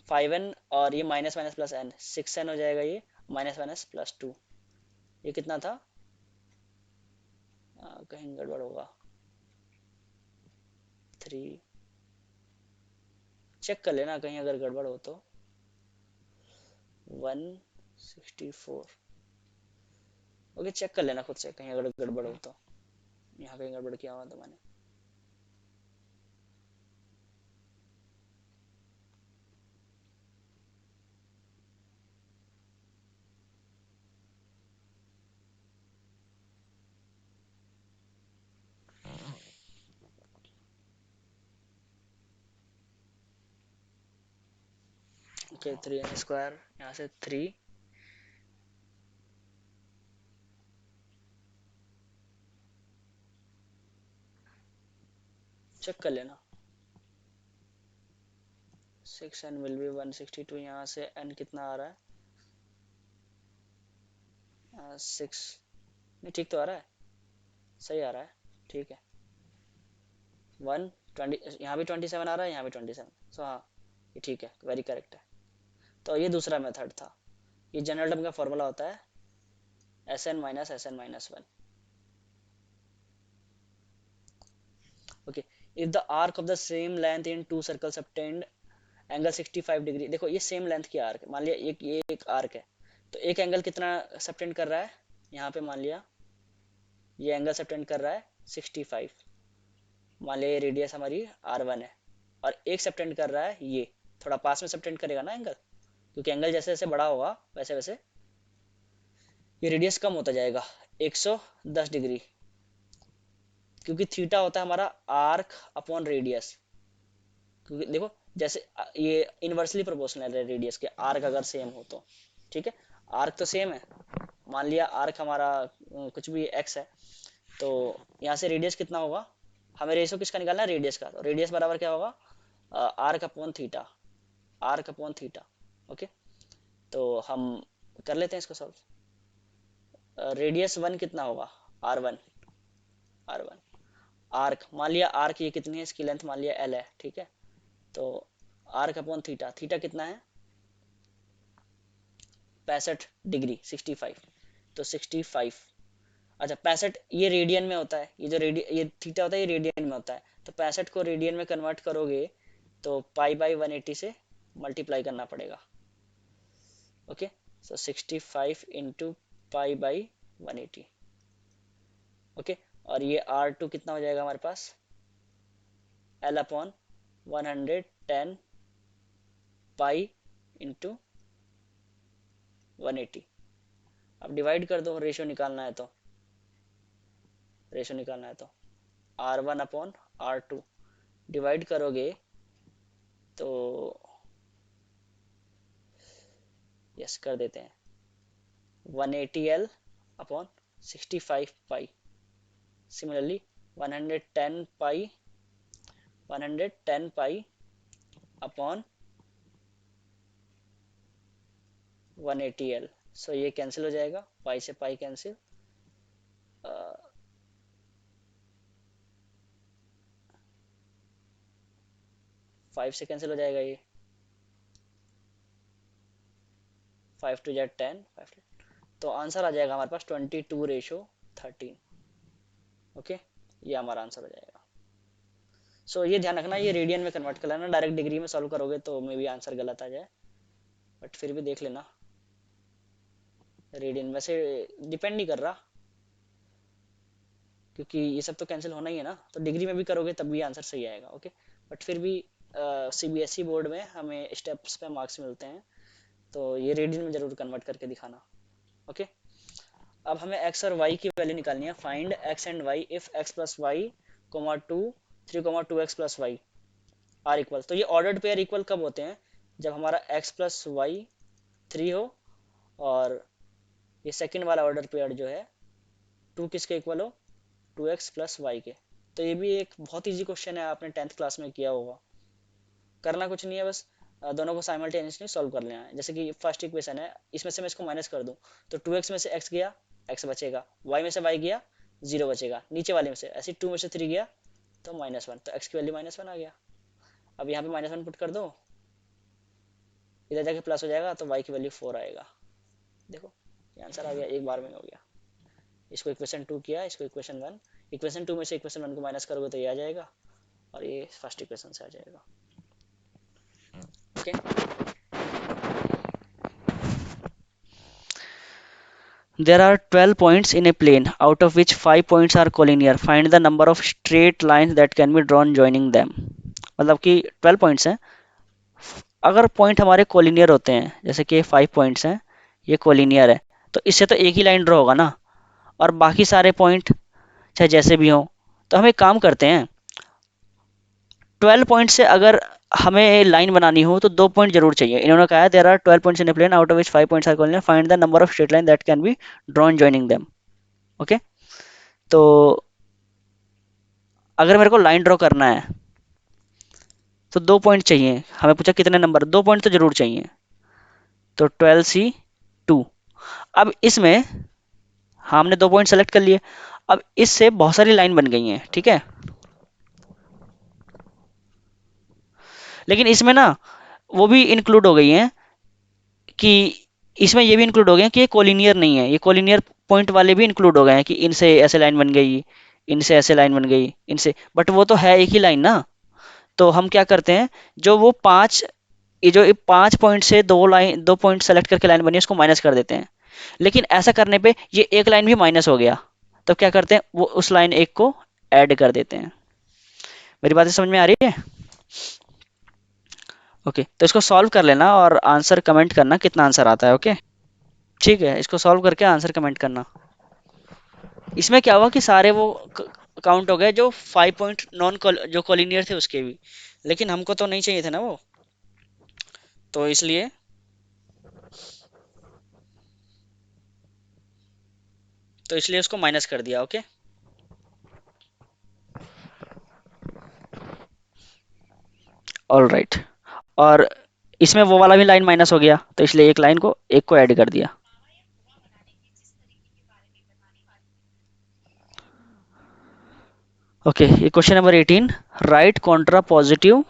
5n और ये minus minus plus n 6n हो जाएगा, ये माइनस माइनस प्लस 2, ये कितना था कहीं गड़बड़ होगा 3, चेक कर लेना कहीं अगर गड़बड़ हो तो 164, ओके चेक कर लेना खुद से कहीं अगर गड़बड़ हो तो, यहाँ कहीं गड़बड़ किया हुआ तो मैंने। ओके 3n² यहाँ से 3, चेक कर लेना। 6n विल बी 162, यहाँ से n कितना आ रहा है 6, नहीं ठीक तो आ रहा है, सही आ रहा है, ठीक है। 120, यहाँ भी 27 आ रहा है, यहाँ भी 27, सो हाँ ये ठीक है, वेरी करेक्ट है। तो ये दूसरा मेथड था। ये जनरल टर्म का फॉर्मूला होता है Sn - Sn - 1। Okay, if the arc of the same length in to circles obtained angle 65 degree. देखो ये सेम लेंथ की आर्क है, मान लिया ये एक आर्क है, तो एक एंगल कितना सबटेंड कर रहा है, यहाँ पे मान लिया ये एंगल सबटेंड कर रहा है 65, मान लिया ये रेडियस हमारी r1 है, और एक सबटेंड कर रहा है ये, थोड़ा पास में सबटेंड करेगा ना एंगल, क्योंकि एंगल जैसे जैसे बड़ा होगा वैसे वैसे ये रेडियस कम होता जाएगा 110 डिग्री, क्योंकि थीटा होता है हमारा आर्क अपॉन रेडियस। क्योंकि देखो जैसे ये इनवर्सली प्रोपोर्शनल है रेडियस के, आर्क अगर सेम हो तो, ठीक है, आर्क तो सेम है, मान लिया आर्क हमारा कुछ भी x है, तो यहाँ से रेडियस कितना होगा, हमें रेशो किसका निकालना है, रेडियस का, तो रेडियस बराबर क्या होगा arc upon theta, arc upon theta. Okay, तो हम कर लेते हैं इसको सॉल्व। रेडियस 1 कितना होगा r1, r1 आर्क, मान लिया आर्क ये कितनी है, इसकी लेंथ मान लिया l है, ठीक है, तो आर्क अपॉन थीटा, थीटा कितना है 65 डिग्री 65, तो 65, अच्छा 65 ये रेडियन में होता है, ये जो ये थीटा होता है ये रेडियन में होता है, तो 65 को रेडियन में कन्वर्ट करोगे तो पाई बाई 180 से मल्टीप्लाई करना पड़ेगा। Okay, so 65 into pi by 180। Okay, और ये R2 कितना हो जाएगा हमारे पास L अपॉन 110 पाई इंटू 180। अब डिवाइड कर दो, रेशियो निकालना है तो, रेशियो निकालना है तो R1 अपॉन R2 डिवाइड करोगे तो यस कर देते हैं 180L अपॉन 65 पाई, सिमिलरली 110 पाई, 110 पाई अपॉन 180L, सो ये कैंसिल हो जाएगा, पाई से पाई कैंसिल, 5 से कैंसिल हो जाएगा ये, 5 टू जेड 10, 5, तो आंसर आ जाएगा हमारे पास 22:13। ओके, ये हमारा आंसर हो जाएगा। सो ये ध्यान रखना, ये रेडियन में कन्वर्ट कर लेना, डायरेक्ट डिग्री में सॉल्व करोगे तो मे भी आंसर गलत आ जाए, बट फिर भी देख लेना, रेडियन वैसे डिपेंड नहीं कर रहा, क्योंकि ये सब तो कैंसिल होना ही है ना, तो डिग्री में भी करोगे तब भी आंसर सही आएगा। ओके, बट फिर भी CBSE बोर्ड में हमें स्टेप्स पे मार्क्स मिलते हैं, तो ये रेडियन में जरूर कन्वर्ट करके दिखाना। ओके, अब हमें x और y की वैल्यू निकालनी है, find x and y if x plus y comma 2 3,2x plus y are equal. तो ये ऑर्डर्ड पेयर इक्वल कब होते हैं, जब हमारा x प्लस वाई 3 हो और ये सेकंड वाला ऑर्डर पेयर जो है 2 किसके इक्वल हो, 2x प्लस वाई के। तो ये भी एक बहुत ईजी क्वेश्चन है, आपने 10th क्लास में किया होगा। करना कुछ नहीं है, बस दोनों को साइमल्टेनियसली सॉल्व कर लेना है। जैसे कि फर्स्ट इक्वेशन है, इसमें से मैं इसको माइनस कर दूं तो 2x में से x गया, x बचेगा, y में से y गया, 0 बचेगा, नीचे वाले में से ऐसे 2 में से 3 गया तो -1, तो x की वैल्यू -1 आ गया। अब यहाँ पे -1 पुट कर दो, इधर जाके प्लस हो जाएगा तो y की वैल्यू 4 आएगा। देखो ये आंसर आ गया, एक बार में हो गया। इसको इक्वेशन 2 किया, इसको इक्वेशन 1, इक्वेशन 2 में से इक्वेशन 1 को माइनस करोगे तो ये आ जाएगा, और ये फर्स्ट इक्वेशन से आ जाएगा। Okay, there are 12 points in a plane out of which 5 points are collinear. Find the number of straight lines that can be drawn joining them. मतलब कि 12 पॉइंट्स हैं, अगर पॉइंट हमारे कोलिनियर होते हैं, जैसे कि 5 पॉइंट्स हैं, ये कोलिनियर है, तो इससे तो एक ही लाइन ड्रॉ होगा ना, और बाकी सारे पॉइंट चाहे जैसे भी हो। तो हम एक काम करते हैं, 12 पॉइंट से अगर हमें लाइन बनानी हो तो 2 पॉइंट जरूर चाहिए। इन्होंने कहा है there are 12 points in a plane out of which 5 points are collinear, find the number of straight line that can be drawn joining them. Okay, तो अगर मेरे को लाइन ड्रॉ करना है तो 2 पॉइंट चाहिए, हमें पूछा कितने नंबर, 2 पॉइंट तो जरूर चाहिए, तो 12C2। अब इसमें हमने 2 पॉइंट सेलेक्ट कर लिए, अब इससे बहुत सारी लाइन बन गई हैं, ठीक है। लेकिन इसमें ना वो भी इंक्लूड हो गई हैं कि इसमें ये भी इंक्लूड हो गए हैं कि ये कोलिनियर नहीं है, ये कोलिनियर पॉइंट वाले भी इंक्लूड हो गए हैं कि इनसे ऐसे लाइन बन गई, इनसे ऐसे लाइन बन गई, इनसे, बट वो तो है एक ही लाइन ना। तो हम क्या करते हैं, जो वो पांच, ये जो 5 पॉइंट से 2 पॉइंट सेलेक्ट करके लाइन बनी है उसको माइनस कर देते हैं। लेकिन ऐसा करने पे ये एक लाइन भी माइनस हो गया, तो क्या करते हैं, वो उस लाइन एक को ऐड कर देते हैं। मेरी बातें समझ में आ रही है? ओके, तो इसको सॉल्व कर लेना और आंसर कमेंट करना कितना आंसर आता है। ओके, ठीक है, इसको सॉल्व करके आंसर कमेंट करना। इसमें क्या हुआ कि सारे वो काउंट हो गए जो 5 पॉइंट नॉन जो कॉलिनियर थे उसके भी, लेकिन हमको तो नहीं चाहिए थे ना वो, तो इसलिए उसको माइनस कर दिया। Okay, all right. और इसमें वो वाला भी लाइन माइनस हो गया, तो इसलिए एक लाइन को एक को ऐड कर दिया। ओके, ये question number 18, write contrapositive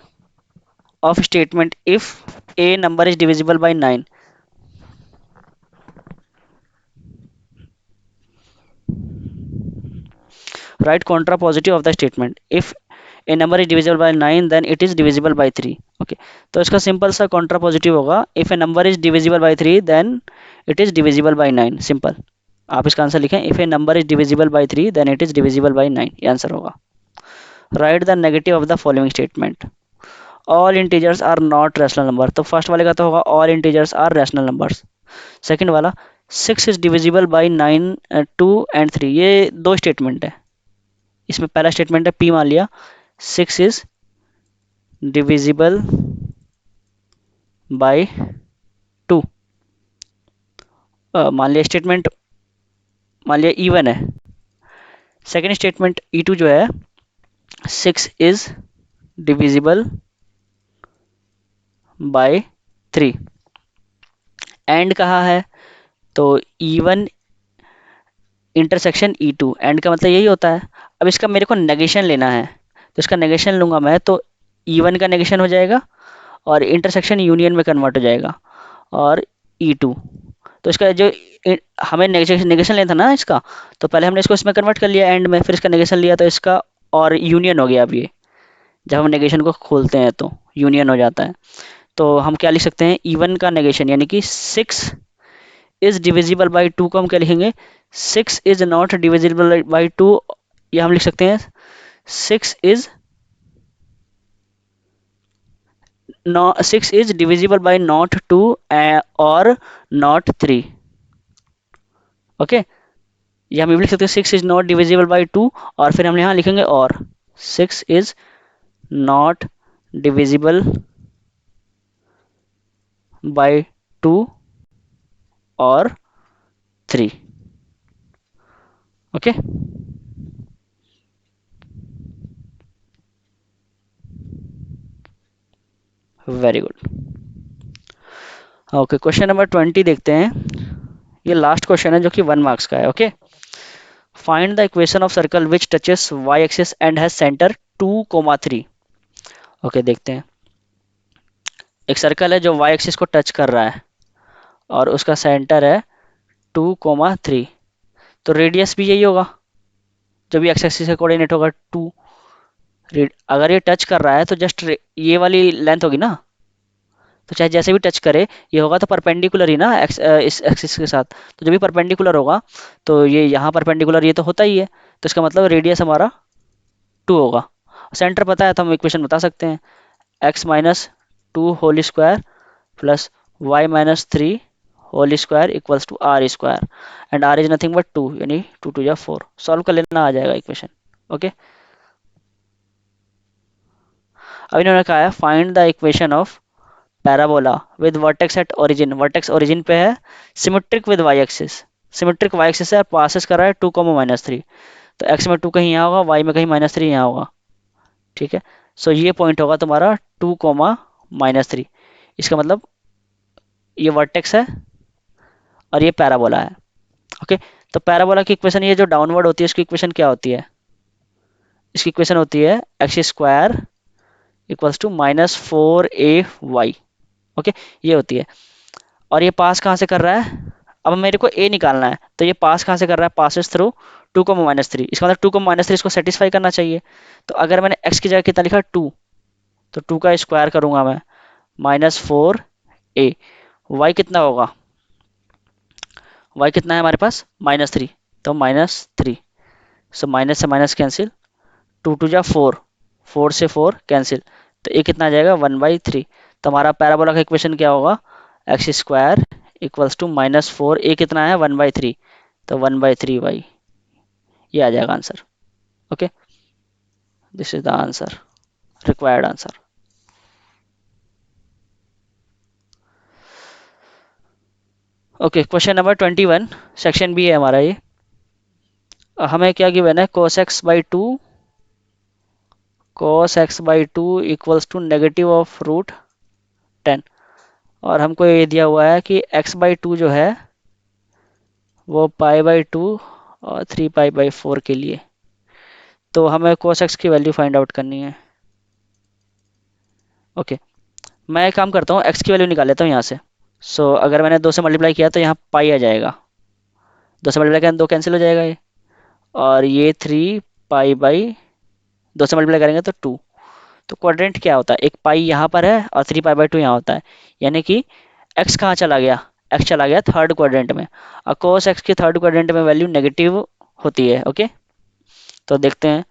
of statement if a number is divisible by 9। Write contrapositive of the statement if a number is divisible by 9 then it is divisible by 3। Okay, तो इसका simple सा contrapositive होगा, if a number is divisible by 3 then it is divisible by 9, simple. आप इसका answer लिखें, if a number is divisible by 3 then it is divisible by 9, ये answer होगा। Write the negative of the following statement, all integers are not rational number, तो first वाले का तो होगा all integers are rational numbers. Second वाला 6 is divisible by 9, 2 and 3, ये दो स्टेटमेंट है। इसमें पहला स्टेटमेंट है पी मान लिया, 6 इज डिविजिबल बाय 2, मान लिया स्टेटमेंट, मान लिया इवन है। सेकंड स्टेटमेंट E2 जो है, 6 इज डिविजिबल बाय 3, एंड कहा है, तो E1 इंटरसेक्शन E2, एंड का मतलब यही होता है। अब इसका मेरे को नेगेशन लेना है, तो इसका नेगेशन लूंगा मैं, तो E1 का नेगेशन हो जाएगा और इंटरसेक्शन यूनियन में कन्वर्ट हो जाएगा, और E2, तो इसका जो हमें नेगेशन लेना था ना इसका, तो पहले हमने इसको इसमें कन्वर्ट कर लिया एंड में, फिर इसका नेगेशन लिया तो इसका और यूनियन हो गया। अब ये जब हम नेगेशन को खोलते हैं तो यूनियन हो जाता है। तो हम क्या लिख सकते हैं, E1 का नेगेशन यानी कि 6 इज डिविजिबल बाई 2 को हम क्या लिखेंगे, 6 इज नॉट डिविजिबल बाई 2, या हम लिख सकते हैं 6 is 6 is divisible by not 2 और नॉट 3। ओके, या हम ये भी लिख सकते हैं 6 इज नॉट डिविजिबल बाई 2, और फिर हम यहाँ लिखेंगे और 6 इज नॉट डिविजिबल बाई 2 और 3। Okay, very good. Okay, question number 20 देखते हैं। ये लास्ट क्वेश्चन है जो कि 1 मार्क्स का है। Okay, find the equation of circle which touches y axis and has centre 2, 3। Okay, देखते हैं। एक सर्कल है जो y एक्सिस को टच कर रहा है और उसका सेंटर है 2, 3, तो रेडियस भी यही होगा, जब भी एक्स एक्सिस का कोऑर्डिनेट होगा 2। अगर ये टच कर रहा है तो जस्ट ये वाली लेंथ होगी ना, तो चाहे जैसे भी टच करे, ये होगा तो परपेंडिकुलर ही ना इस एक्सिस के साथ, तो जब भी परपेंडिकुलर होगा तो ये यहाँ परपेंडिकुलर, ये तो होता ही है, तो इसका मतलब रेडियस हमारा 2 होगा। सेंटर पता है तो हम इक्वेशन बता सकते हैं, x-2 whole square plus y-3 whole square equals to r square, and r is nothing but 2, यानी 2 2 4। सॉल्व कर लेना, आ जाएगा इक्वेशन। ओके, अब इन्होंने कहा है find the equation of parabola with vertex at origin, vertex origin पे है, symmetric with Y axis, symmetric Y axis है, पासेस कर रहा है 2, -3, तो x में 2 कहीं यहाँ होगा, y में कहीं -3 यहाँ होगा। ठीक है। सो ये पॉइंट होगा तुम्हारा 2, -3। इसका मतलब ये वर्टेक्स है और ये पैराबोला है। ओके, तो पैराबोला की इक्वेशन, ये जो डाउनवर्ड होती है इसकी इक्वेशन क्या होती है? इसकी इक्वेशन होती है x² equals to -4ay। Okay, ये होती है। और ये पास कहाँ से कर रहा है? अब मेरे को a निकालना है, तो ये पास कहाँ से कर रहा है? Passes through 2, -3। इसका मतलब 2, -3 इसको सेटिस्फाई करना चाहिए। तो अगर मैंने x की जगह कितना लिखा 2, तो 2 का स्क्वायर करूंगा मैं, -4a। y कितना होगा? y कितना है हमारे पास? -3, तो -3। सो माइनस से माइनस कैंसिल, 2 2 जा 4, 4 से 4 कैंसिल, तो ये कितना आ जाएगा? 1/3। तो हमारा पैराबोला का इक्वेशन क्या होगा? x² इक्वल्स टू -4, ए कितना है? 1/3, तो 1/3y, ये आ जाएगा answer. Okay, this is the answer, required answer. Okay, question number 21, section B है हमारा ये। हमें क्या गिवन है? cos x/2 equals to negative of √10। और हमको ये दिया हुआ है कि x/2 जो है वो π/2 और 3π/4 के लिए। तो हमें cos x की वैल्यू फाइंड आउट करनी है। ओके, मैं एक काम करता हूँ, x की वैल्यू निकाल लेता हूँ यहाँ से। सो अगर मैंने 2 से मल्टीप्लाई किया तो यहाँ पाई आ जाएगा, 2 से मल्टीप्लाई करें 2 कैंसिल हो जाएगा ये, और ये 3π/2 से मल्टीप्लाई करेंगे तो 2। तो क्वाड्रेंट क्या होता है? एक पाई यहाँ पर है और 3π/2 यहाँ होता है, यानी कि x कहाँ चला गया? x चला गया थर्ड क्वाड्रेंट में, और cos x की थर्ड क्वाड्रेंट में वैल्यू नेगेटिव होती है। ओके, तो देखते हैं।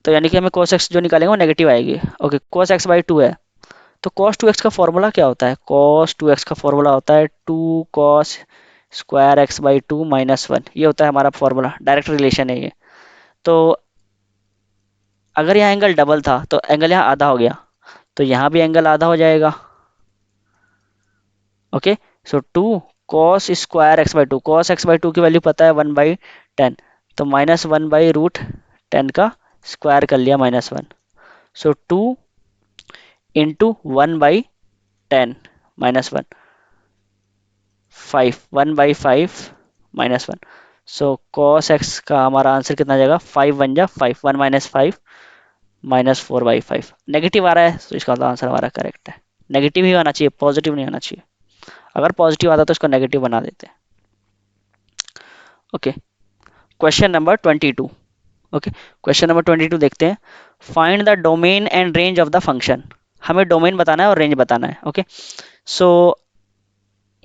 तो यानी कि हमें cos x जो निकालेंगे वो नेगेटिव आएगी। ओके, cos x/2 है, तो cos 2x का फॉर्मूला क्या होता है? cos 2x का फॉर्मूला होता है 2 cos² x/2 - 1। ये होता है हमारा फॉर्मूला, डायरेक्ट रिलेशन है ये। तो अगर यहाँ एंगल डबल था तो एंगल यहाँ आधा हो गया, तो यहाँ भी एंगल आधा हो जाएगा। ओके, सो 2 cos² x/2, cos x/2 की वैल्यू पता है 1/10, तो -1/√10 का स्क्वायर कर लिया -1। सो 2 इंटू 1/10 -1, 5, 1/5 -1। सो cos x का हमारा आंसर कितना आ जाएगा? 5 1 जा 5, 1 - 5 -4/5। नेगेटिव आ रहा है तो इसका आंसर हमारा करेक्ट है। नेगेटिव ही आना चाहिए, पॉजिटिव नहीं आना चाहिए। अगर पॉजिटिव आता तो इसको नेगेटिव बना देते। Okay, question number 22। Okay, question number 22 देखते हैं। Find the domain and range of the function. हमें डोमेन बताना है और रेंज बताना है। ओके, सो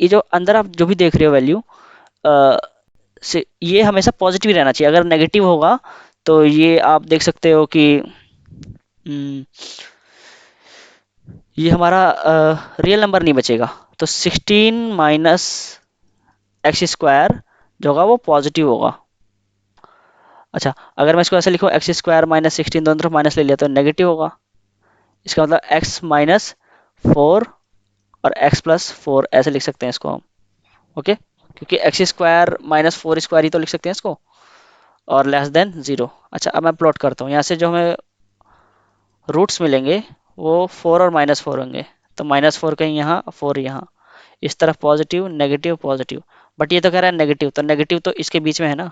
ये जो अंदर आप जो भी देख रहे हो वैल्यू, से ये हमेशा पॉजिटिव ही रहना चाहिए। अगर नेगेटिव होगा तो ये आप देख सकते हो कि ये हमारा रियल नंबर नहीं बचेगा। तो 16 - x² जो होगा वो पॉजिटिव होगा। अच्छा, अगर मैं इसको ऐसे लिखूँ x² - 16, दोनों तरफ माइनस ले लिया तो नेगेटिव होगा। इसका मतलब x -4 और x+4 ऐसे लिख सकते हैं इसको हम। ओके, क्योंकि x² -4² ही तो लिख सकते हैं इसको, और लेस देन 0। अच्छा, अब मैं प्लॉट करता हूँ। यहाँ से जो हमें रूट्स मिलेंगे वो 4 और -4 होंगे, तो -4 कहीं यहाँ, 4 यहाँ, इस तरफ पॉजिटिव नेगेटिव पॉजिटिव। बट ये तो कह रहा है नेगेटिव, तो नेगेटिव तो इसके बीच में है ना।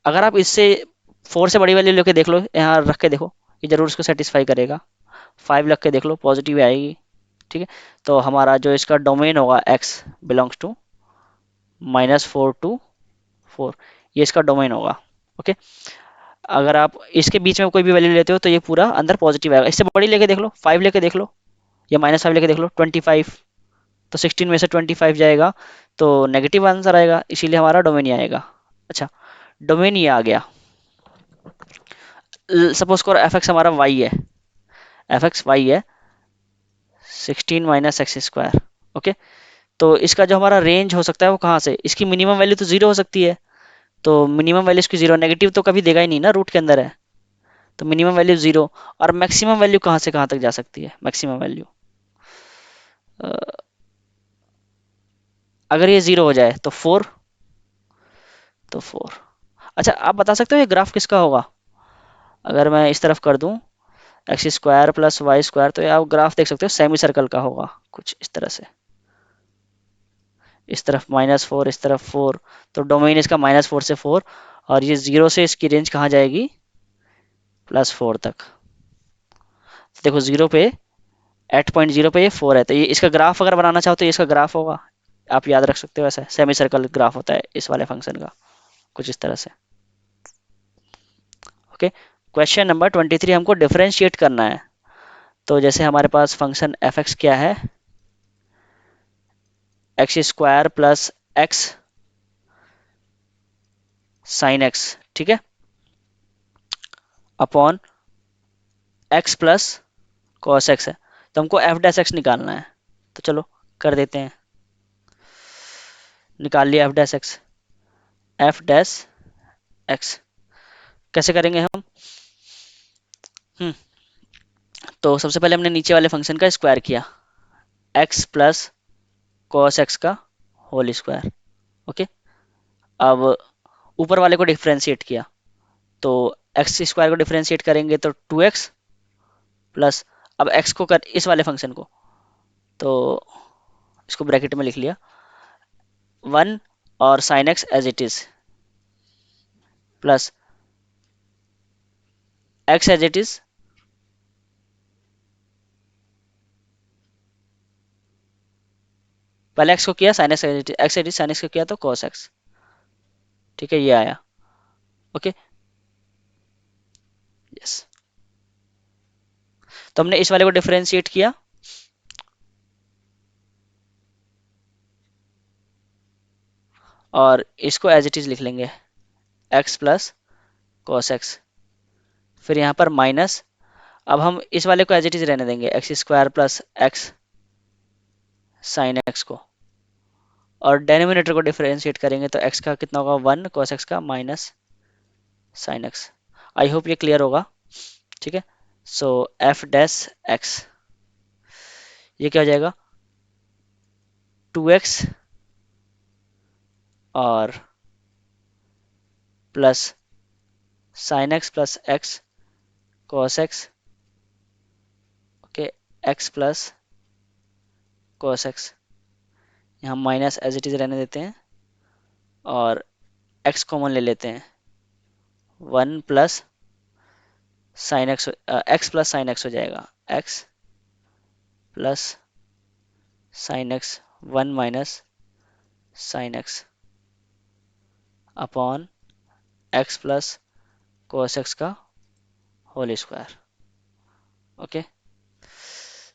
अगर आप इससे 4 से बड़ी वैल्यू लेके देख लो, यहाँ रख के देखो, ये जरूर इसको सेटिस्फाई करेगा। 5 रख के देख लो, पॉजिटिव आएगी। ठीक है, तो हमारा जो इसका डोमेन होगा x बिलोंग्स टू -4 to 4, ये इसका डोमेन होगा। ओके, अगर आप इसके बीच में कोई भी वैल्यू लेते हो तो ये पूरा अंदर पॉजिटिव आएगा। इससे बड़ी लेके देख लो, 5 लेके देख लो, या -5 लेके देख लो, 25, तो 16 में से 25 जाएगा तो नेगेटिव आंसर आएगा, इसीलिए हमारा डोमेन ही आएगा। अच्छा, डोमेन ये आ गया। सपोज करो f(x) हमारा y है, f(x) y है, 16 - x²। ओके, तो इसका जो हमारा रेंज हो सकता है वो कहाँ से? इसकी मिनिमम वैल्यू तो 0 हो सकती है, तो मिनिमम वैल्यू इसकी 0, नेगेटिव तो कभी देगा ही नहीं ना, रूट के अंदर है, तो मिनिमम वैल्यू 0। और मैक्सिमम वैल्यू कहाँ से कहाँ तक जा सकती है? मैक्सिमम वैल्यू अगर ये 0 हो जाए तो 4, तो 4। अच्छा, आप बता सकते हो ये ग्राफ किसका होगा? अगर मैं इस तरफ कर दूं X square plus Y square, तो आप ग्राफ देख सकते हो सेमी सर्कल का होगा कुछ इस तरह से। इस तरफ -4, इस तरफ 4, तो डोमेन इसका -4 से 4, और ये 0 से इसकी रेंज कहाँ जाएगी, +4 तक। तो देखो 0 पे, एट पॉइंट 0 पे ये 4 है, तो ये इसका ग्राफ अगर बनाना चाहो तो ये इसका ग्राफ होगा। आप याद रख सकते हो, ऐसा सेमी सर्कल ग्राफ होता है इस वाले फंक्शन का, कुछ इस तरह से। ओके, क्वेश्चन नंबर 23 हमको डिफरेंशिएट करना है। तो जैसे हमारे पास फंक्शन एफ एक्स क्या है, x square plus x sine x, ठीक है, upon x plus cos x है। तो हमको एफ डैश एक्स निकालना है, तो चलो कर देते हैं। निकाल लिया F dash x. F dash x कैसे करेंगे हम? हम्म तो सबसे पहले हमने नीचे वाले फंक्शन का स्क्वायर किया, एक्स प्लस कॉस एक्स का होल स्क्वायर। ओके, अब ऊपर वाले को डिफ्रेंशिएट किया, तो एक्स स्क्वायर को डिफ्रेंशिएट करेंगे तो 2x प्लस, अब x को कर इस वाले फंक्शन को, तो इसको ब्रैकेट में लिख लिया, 1 और sine X as it is, plus x as it is, पहले x को किया sine X as it is, x as it is sine X को किया तो cos x, ठीक है, ये आया। ओके, यस, तो हमने इस वाले को डिफरेंशिएट किया, और इसको एज इट इज लिख लेंगे, x प्लस कॉस एक्स, फिर यहाँ पर माइनस, अब हम इस वाले को एज इट इज रहने देंगे, x square plus x sign X को, और डेनोमिनेटर को डिफरेंशिएट करेंगे तो x का कितना होगा, 1 cos x का माइनस साइन एक्स। आई होप ये क्लियर होगा, ठीक है। सो एफ डैश एक्स, ये क्या हो जाएगा, 2x और plus sine x plus x cos x, okay, x plus cos x, यहाँ माइनस एज इट इज रहने देते हैं, और x कॉमन ले लेते हैं, 1 plus sine x, x plus sine x हो जाएगा, x plus sine x, 1 minus sine x upon x plus cos x का होल स्क्वायर। ओके,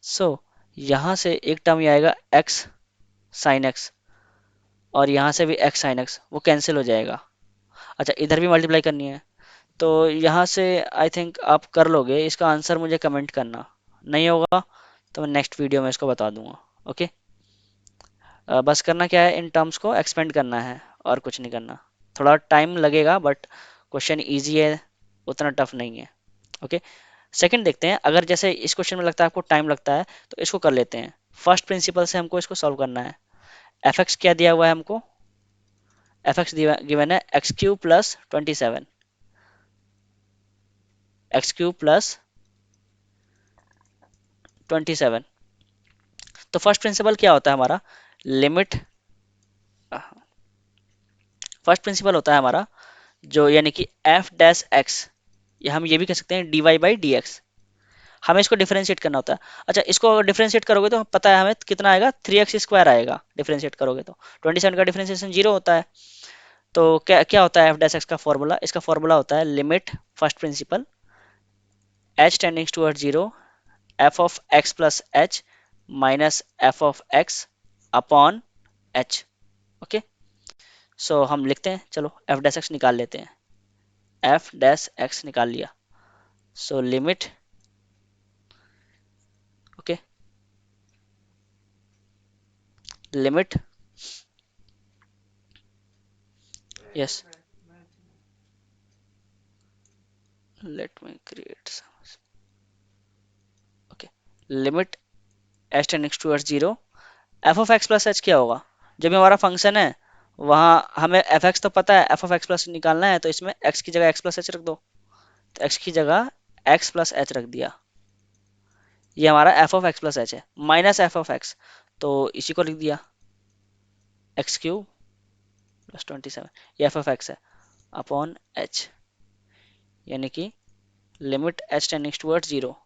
सो यहाँ से एक टर्म ये आएगा x साइन एक्स, और यहाँ से भी x साइन एक्स, वो कैंसिल हो जाएगा। अच्छा, इधर भी मल्टीप्लाई करनी है, तो यहाँ से आई थिंक आप कर लोगे, इसका आंसर मुझे कमेंट करना, नहीं होगा तो मैं नेक्स्ट वीडियो में इसको बता दूंगा। ओके, बस करना क्या है, इन टर्म्स को एक्सपेंड करना है और कुछ नहीं करना। थोड़ा टाइम लगेगा बट क्वेश्चन इजी है, उतना टफ नहीं है। ओके, सेकंड देखते हैं, अगर जैसे इस क्वेश्चन में लगता है आपको टाइम लगता है तो इसको कर लेते हैं। फर्स्ट प्रिंसिपल से हमको इसको सॉल्व करना है। एफ एक्स क्या दिया हुआ है हमको, एफ एक्स गिवन है x cube plus 27, x cube plus 27। तो फर्स्ट प्रिंसिपल क्या होता है हमारा, लिमिट, फर्स्ट प्रिंसिपल होता है हमारा जो, यानी कि एफ डैश एक्स, या हम ये भी कह सकते हैं D Y by D X, हमें इसको डिफरेंशिएट करना होता है। अच्छा, इसको अगर डिफरेंशिएट करोगे तो पता है हमें कितना आएगा, 3x स्क्वायर आएगा, डिफरेंशिएट करोगे तो 27 का डिफरेंशिएशन 0 होता है। तो क्या क्या होता है एफ डैश एक्स का फॉर्मूला, इसका फॉर्मूला होता है limit first principle h tendings toward 0, f of x plus h minus f of x upon h। Okay, so हम लिखते हैं, चलो f डैश x निकाल लेते हैं, f डैश x निकाल लिया। So limit, okay, limit, yes, let me create, okay, limit h tendings towards 0, f of x plus h क्या होगा, जब भी हमारा फंक्शन है वहाँ हमें एफ एक्स तो पता है, एफ ऑफ एक्स प्लस निकालना है, तो इसमें x की जगह x प्लस एच रख दो, तो x की जगह x प्लस एच रख दिया। ये हमारा F of x plus H है, माइनस एफ ऑफ एक्स, तो इसी को लिख दिया एक्स क्यूब प्लस 27, ये एफ ऑफ एक्स है अपॉन एच, यानी कि लिमिट एच टेंडिंग्स टुवर्ड्स जीरो।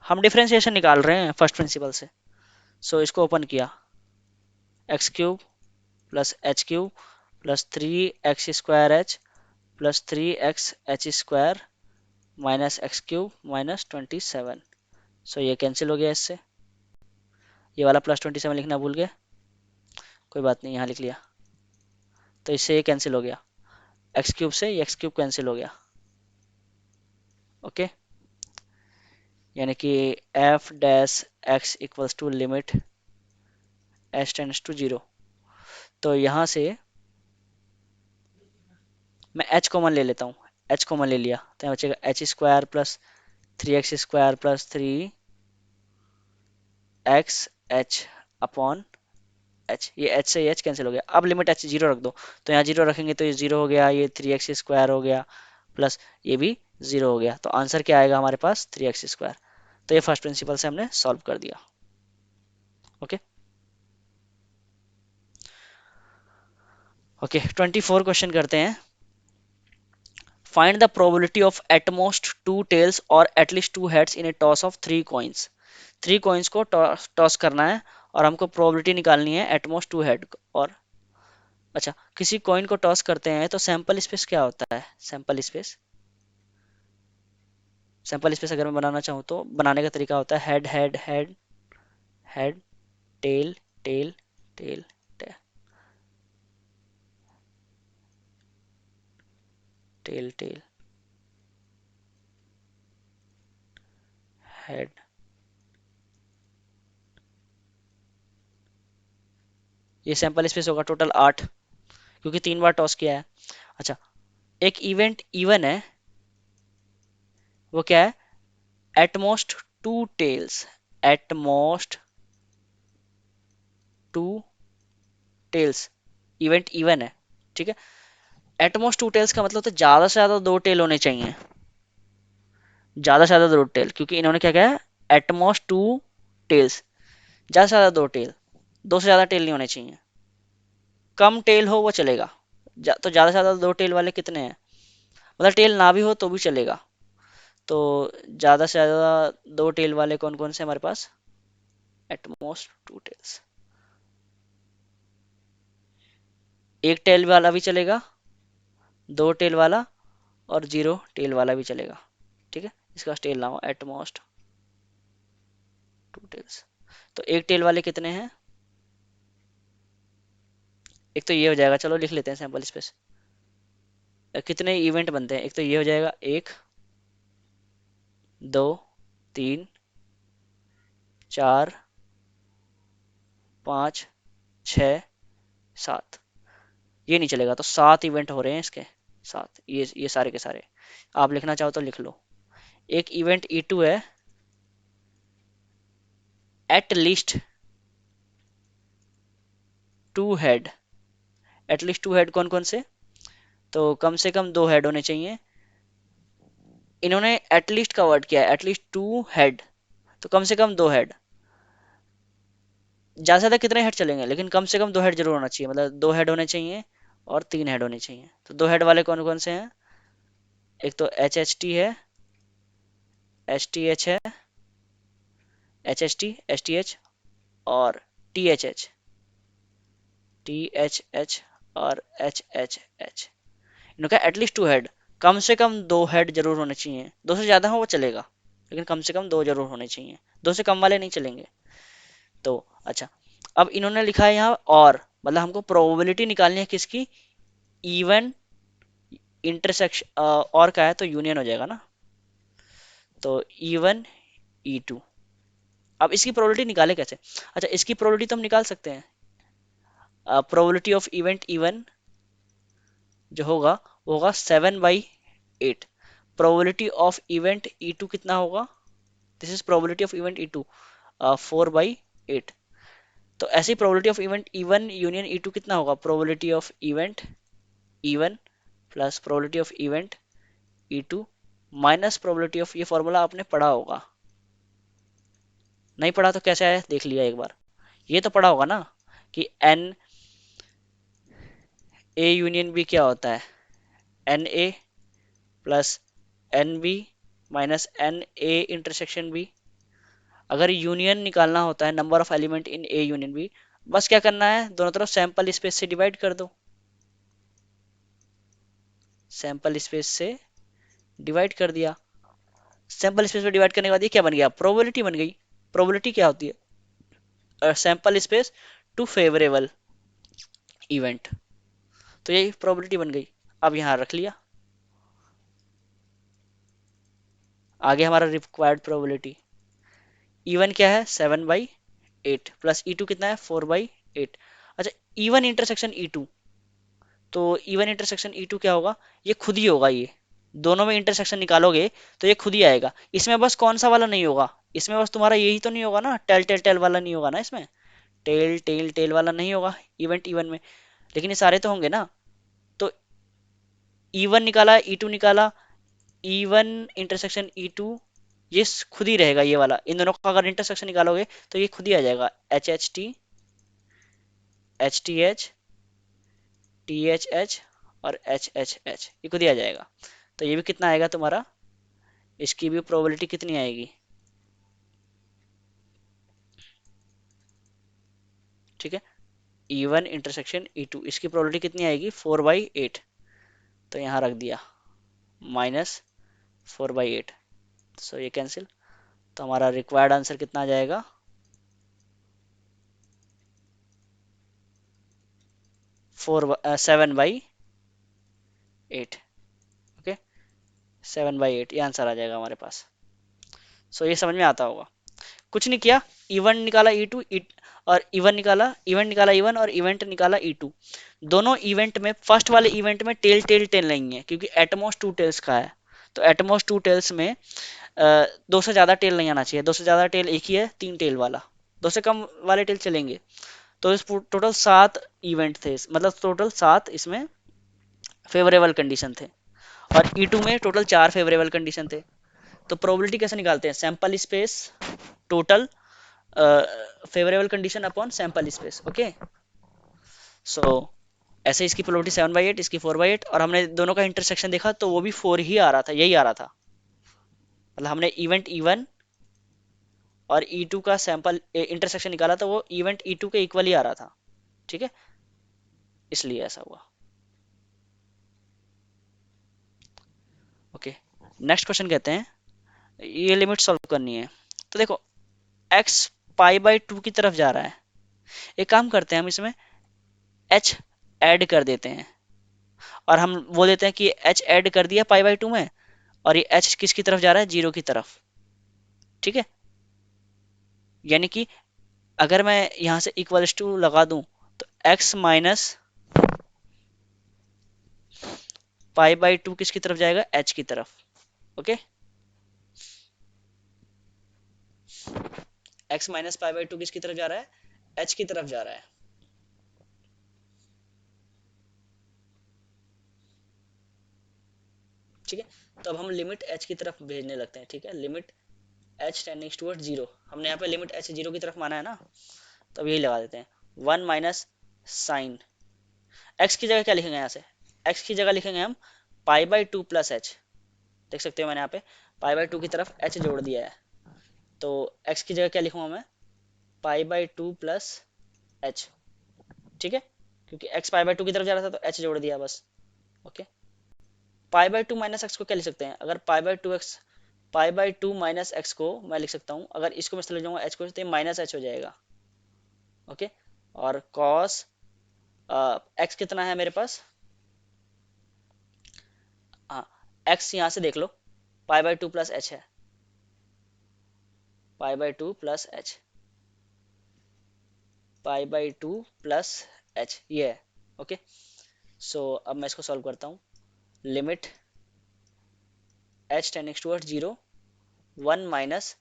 हम डिफरेंशिएशन निकाल रहे हैं फर्स्ट प्रिंसिपल से, सो इसको ओपन किया, x cube plus H cube plus 3x square H plus 3x H square minus x cube minus 27। सो ये कैंसिल हो गया इससे, ये वाला प्लस 27 लिखना भूल गए, कोई बात नहीं यहाँ लिख लिया। तो इससे ये कैंसिल हो गया, एक्स क्यूब से ये एक्स क्यूब कैंसिल हो गया। ओके, यानी कि F dash X equals to limit H tends to zero. तो यहाँ से मैं एच कॉमन ले लेता हूँ, एच कॉमन ले लिया तो यहाँ बचेगा H square plus 3x square plus 3x H upon H, ये एच से एच कैंसिल हो गया। अब लिमिट एच जीरो रख दो, तो यहाँ जीरो रखेंगे तो ये जीरो हो गया, ये 3x स्क्वायर हो गया प्लस ये भी जीरो हो गया, तो आंसर क्या आएगा हमारे पास 3x स्क्वायर। तो ये फर्स्ट प्रिंसिपल से हमने सॉल्व कर दिया। ओके ओके 24 क्वेश्चन करते हैं। Find the probability of at most two tails और at least two heads in a toss of 3 coins. 3 coins को टॉस करना है और हमको प्रोबेबिलिटी निकालनी है एटमोस्ट टू हेड और, अच्छा किसी कॉइन को टॉस करते हैं तो सैंपल स्पेस क्या होता है, सैंपल स्पेस, सैंपल स्पेस अगर मैं बनाना चाहूँ तो बनाने का तरीका होता है head head head head tail tail tail tail tail head. ये सैंपल स्पेस होगा टोटल 8, क्योंकि 3 बार टॉस किया है। अच्छा, एक इवेंट इवन है, वो क्या है, at most two tails, at most two tails, event even है, ठीक है। एटमोस्ट टू टेल्स का मतलब तो ज्यादा से ज्यादा 2 टेल होने चाहिए, ज्यादा से ज्यादा 2 टेल, क्योंकि इन्होंने क्या कहा है, एटमोस्ट टू टेल्स, ज्यादा से ज्यादा 2 टेल, 2 से ज्यादा टेल नहीं होने चाहिए। कम टेल हो वो चलेगा, तो ज्यादा से ज्यादा 2 टेल वाले कितने हैं, मतलब टेल ना भी हो तो भी चलेगा। तो ज्यादा से ज्यादा 2 टेल वाले कौन कौन से हमारे पास, एटमोस्ट 2 टेल्स, एक टेल वाला भी चलेगा, 2 टेल वाला और 0 टेल वाला भी चलेगा, ठीक है। इसका टेल नाम एटमोस्ट 2 टेल्स। तो एक टेल वाले कितने हैं, एक तो ये हो जाएगा, चलो लिख लेते हैं सैंपल स्पेस, कितने इवेंट बनते हैं, एक तो ये हो जाएगा 1 2 3 4 5 6 7, ये नहीं चलेगा, तो 7 इवेंट हो रहे हैं इसके, 7, ये सारे के सारे आप लिखना चाहो तो लिख लो। एक इवेंट E2 है, at least two head, at least 2 head कौन कौन से, तो कम से कम 2 हेड होने चाहिए। इन्होंने एटलीस्ट का वर्ड किया है, एटलीस्ट 2 हेड, तो कम से कम 2 हेड, ज्यादा से ज्यादा कितने हेड चलेंगे, लेकिन कम से कम 2 हेड जरूर होना चाहिए, मतलब 2 हेड होने चाहिए और 3 हेड होने चाहिए। तो 2 हेड वाले कौन कौन से हैं, एक तो HHT है, STH है, HHT STH और THH, THH और HHH, इनका एटलीस्ट 2 हेड, कम से कम 2 हेड जरूर होने चाहिए, 2 से ज्यादा हो वो चलेगा, लेकिन कम से कम 2 जरूर होने चाहिए, 2 से कम वाले नहीं चलेंगे। तो अच्छा, अब इन्होंने लिखा है यहाँ और, मतलब हमको प्रोबेबिलिटी निकालनी है किसकी, इवन इंटरसेक्शन, और का है तो यूनियन हो जाएगा ना, तो इवन E2। अब इसकी प्रोबेबिलिटी निकाले कैसे, अच्छा इसकी प्रोबेबिलिटी तो हम निकाल सकते हैं, प्रोबेबिलिटी ऑफ इवेंट इवन जो होगा वो होगा 7/8, प्रोबेबिलिटी ऑफ इवेंट E2 कितना होगा, this is probability of event E2, 4/8। तो ऐसी probability of event even union E2 कितना होगा, probability of event even plus probability of event E2 minus probability of, ये फॉर्मूला आपने पढ़ा होगा, नहीं पढ़ा तो कैसे आया देख लिया एक बार, ये तो पढ़ा होगा ना कि एन ए यूनियन बी क्या होता है, N A plus N B minus N A intersection B. अगर यूनियन निकालना होता है number of element in A union B, बस क्या करना है, दोनों तरफ सैंपल स्पेस से डिवाइड कर दो, सैंपल स्पेस से डिवाइड कर दिया, सैंपल स्पेस में डिवाइड करने के बाद ये क्या बन गया, प्रोबेबिलिटी बन गई। प्रोबेबिलिटी क्या होती है, sample space to favourable event, तो यही प्रोबेबिलिटी बन गई। अब यहाँ रख लिया, आगे हमारा रिक्वायर्ड प्रोबेबिलिटी, E1 क्या है 7/8 प्लस E2 कितना है 4/8। अच्छा, E1 इंटरसेक्शन E2, तो E1 इंटरसेक्शन E2 क्या होगा, ये खुद ही होगा, ये दोनों में इंटरसेक्शन निकालोगे तो ये खुद ही आएगा। इसमें बस कौन सा वाला नहीं होगा, इसमें बस तुम्हारा यही तो नहीं होगा ना, टेल टेल टेल वाला नहीं होगा ना, इसमें टेल टेल टेल वाला नहीं होगा इवेंट E1 में, लेकिन ये सारे तो होंगे ना। तो E1 निकाला, E2 निकाला, E1 इंटरसेक्शन E2, ये खुद ही रहेगा, ये वाला, इन दोनों का अगर इंटरसेक्शन निकालोगे तो ये खुद ही आ जाएगा, H H T, H T H, T H H और एच एच एच, ये खुद ही आ जाएगा। तो ये भी कितना आएगा तुम्हारा, इसकी भी प्रोबेबिलिटी कितनी आएगी, ठीक है, E1 इंटरसेक्शन E2, इसकी प्रोबेबिलिटी कितनी आएगी 4/8, तो यहाँ रख दिया -4/8, सो ये कैंसिल, तो हमारा रिक्वायर्ड आंसर कितना आ जाएगा, 7/8, ओके, 7/8 ये आंसर आ जाएगा हमारे पास। सो ये समझ में आता होगा, कुछ नहीं किया, इवेंट निकाला E2 और इवेंट निकाला इवन और इवेंट निकाला E2। दोनों इवेंट में, फर्स्ट वाले इवेंट में टेल टेल टेल नहीं है क्योंकि एटमोस्ट 2 टेल्स का है, तो एटमोस्ट 2 टेल्स में दो से ज्यादा टेल नहीं आना चाहिए, दो से ज्यादा टेल एक ही है, 3 टेल वाला, दो से कम वाले टेल चलेंगे। तो इस टोटल 7 इवेंट थे, मतलब टोटल 7 इसमें फेवरेबल कंडीशन थे, और E2 में टोटल 4 फेवरेबल कंडीशन थे। तो प्रोबेबिलिटी कैसे निकालते हैं, sample space total favourable condition upon sample space, okay. So ऐसे इसकी प्रोबेबिलिटी 7/8, इसकी 4/8, और हमने दोनों का इंटरसेक्शन देखा तो वो भी 4 ही आ रहा था, यही आ रहा था, मतलब हमने इवेंट E1 और E2 का सैंपल इंटरसेक्शन निकाला तो वो इवेंट E2 के इक्वल ही आ रहा था, ठीक है, इसलिए ऐसा हुआ, ओके। नेक्स्ट क्वेश्चन कहते हैं, ये लिमिट सॉल्व करनी है, तो देखो x π/2 की तरफ जा रहा है, एक काम करते हैं हम इसमें h ऐड कर देते हैं, और हम बोल देते हैं कि h ऐड कर दिया π/2 में, और ये h किसकी तरफ जा रहा है, 0 की तरफ, ठीक है। यानी कि अगर मैं यहां से इक्वल्स टू लगा दूं तो x माइनस π/2 किसकी तरफ जाएगा, h की तरफ, ओके। x माइनस π/2 किसकी तरफ जा रहा है, h की तरफ जा रहा है, ठीक है। तो अब हम लिमिट h की तरफ भेजने लगते हैं, ठीक है, लिमिट h टेंडिंग्स टुवर्ड्स 0, हमने यहाँ पे लिमिट h 0 की तरफ माना है ना, तो अब यही लगा देते हैं, 1 माइनस साइन, x की जगह क्या लिखेंगे, यहाँ से x की जगह लिखेंगे हम π/2 प्लस h, देख सकते हो मैंने यहाँ पे π/2 की तरफ h जोड़ दिया है, तो x की जगह क्या लिखूंगा मैं, π/2 प्लस h, ठीक है, क्योंकि x π/2 की तरफ जा रहा था तो h जोड़ दिया बस, ओके। π/2 माइनस एक्स को क्या लिख सकते हैं, अगर π/2 माइनस एक्स को मैं लिख सकता हूँ, अगर इसको मैं ले जाऊंगा h को तो माइनस h हो जाएगा, ओके। और cos x कितना है मेरे पास, हाँ, x यहाँ से देख लो, π/2 प्लस h है, π/2 प्लस h, π/2 प्लस h ये है, ओके। सो अब मैं इसको सॉल्व करता हूँ, limit h tendings towards 0, 1 minus,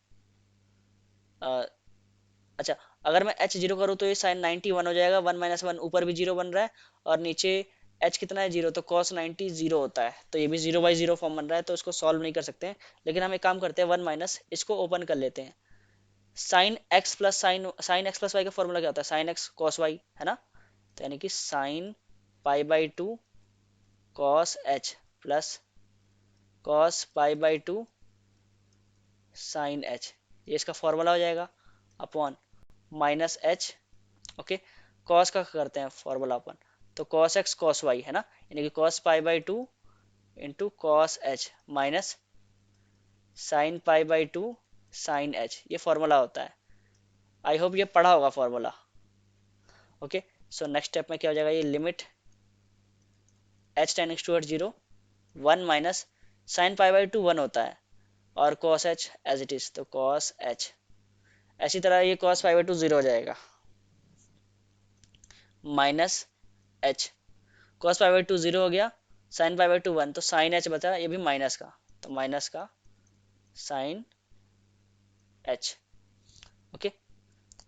अच्छा, अगर मैं h 0 करूँ तो ये साइन 91 हो जाएगा, 1 माइनस 1 ऊपर भी 0 बन रहा है और नीचे एच कितना है 0, तो cos 90 0 होता है, तो ये भी 0/0 फॉर्म बन रहा है, तो इसको सॉल्व नहीं कर सकते हैं। लेकिन हम एक काम करते हैं, 1 माइनस इसको ओपन कर लेते हैं। साइन एक्स प्लस वाई का फॉर्मूला क्या होता है, साइन एक्स कॉस वाई है ना, तो यानी कि sine π/2 cos h plus cos π/2 sin h, ये इसका फॉर्मूला हो जाएगा, upon minus H. Okay, cos का करते हैं फॉर्मूला अपन, तो cos x cos y है ना, यानी कि cos π/2 into cos h minus sin π/2 sin h, ये फॉर्मूला होता है। आई होप ये पढ़ा होगा formula. Okay, so next step में क्या हो जाएगा, ये limit h tendings toward 0 1 minus sin π/2 1 होता है, और cos h as it is, तो cos h, ऐसी तरह ये cos π/2 0 हो जाएगा, माइनस h, cos π/2 0 हो गया, sin π/2 1, तो sin h बचा, ये भी माइनस का, तो माइनस का sin h। Okay,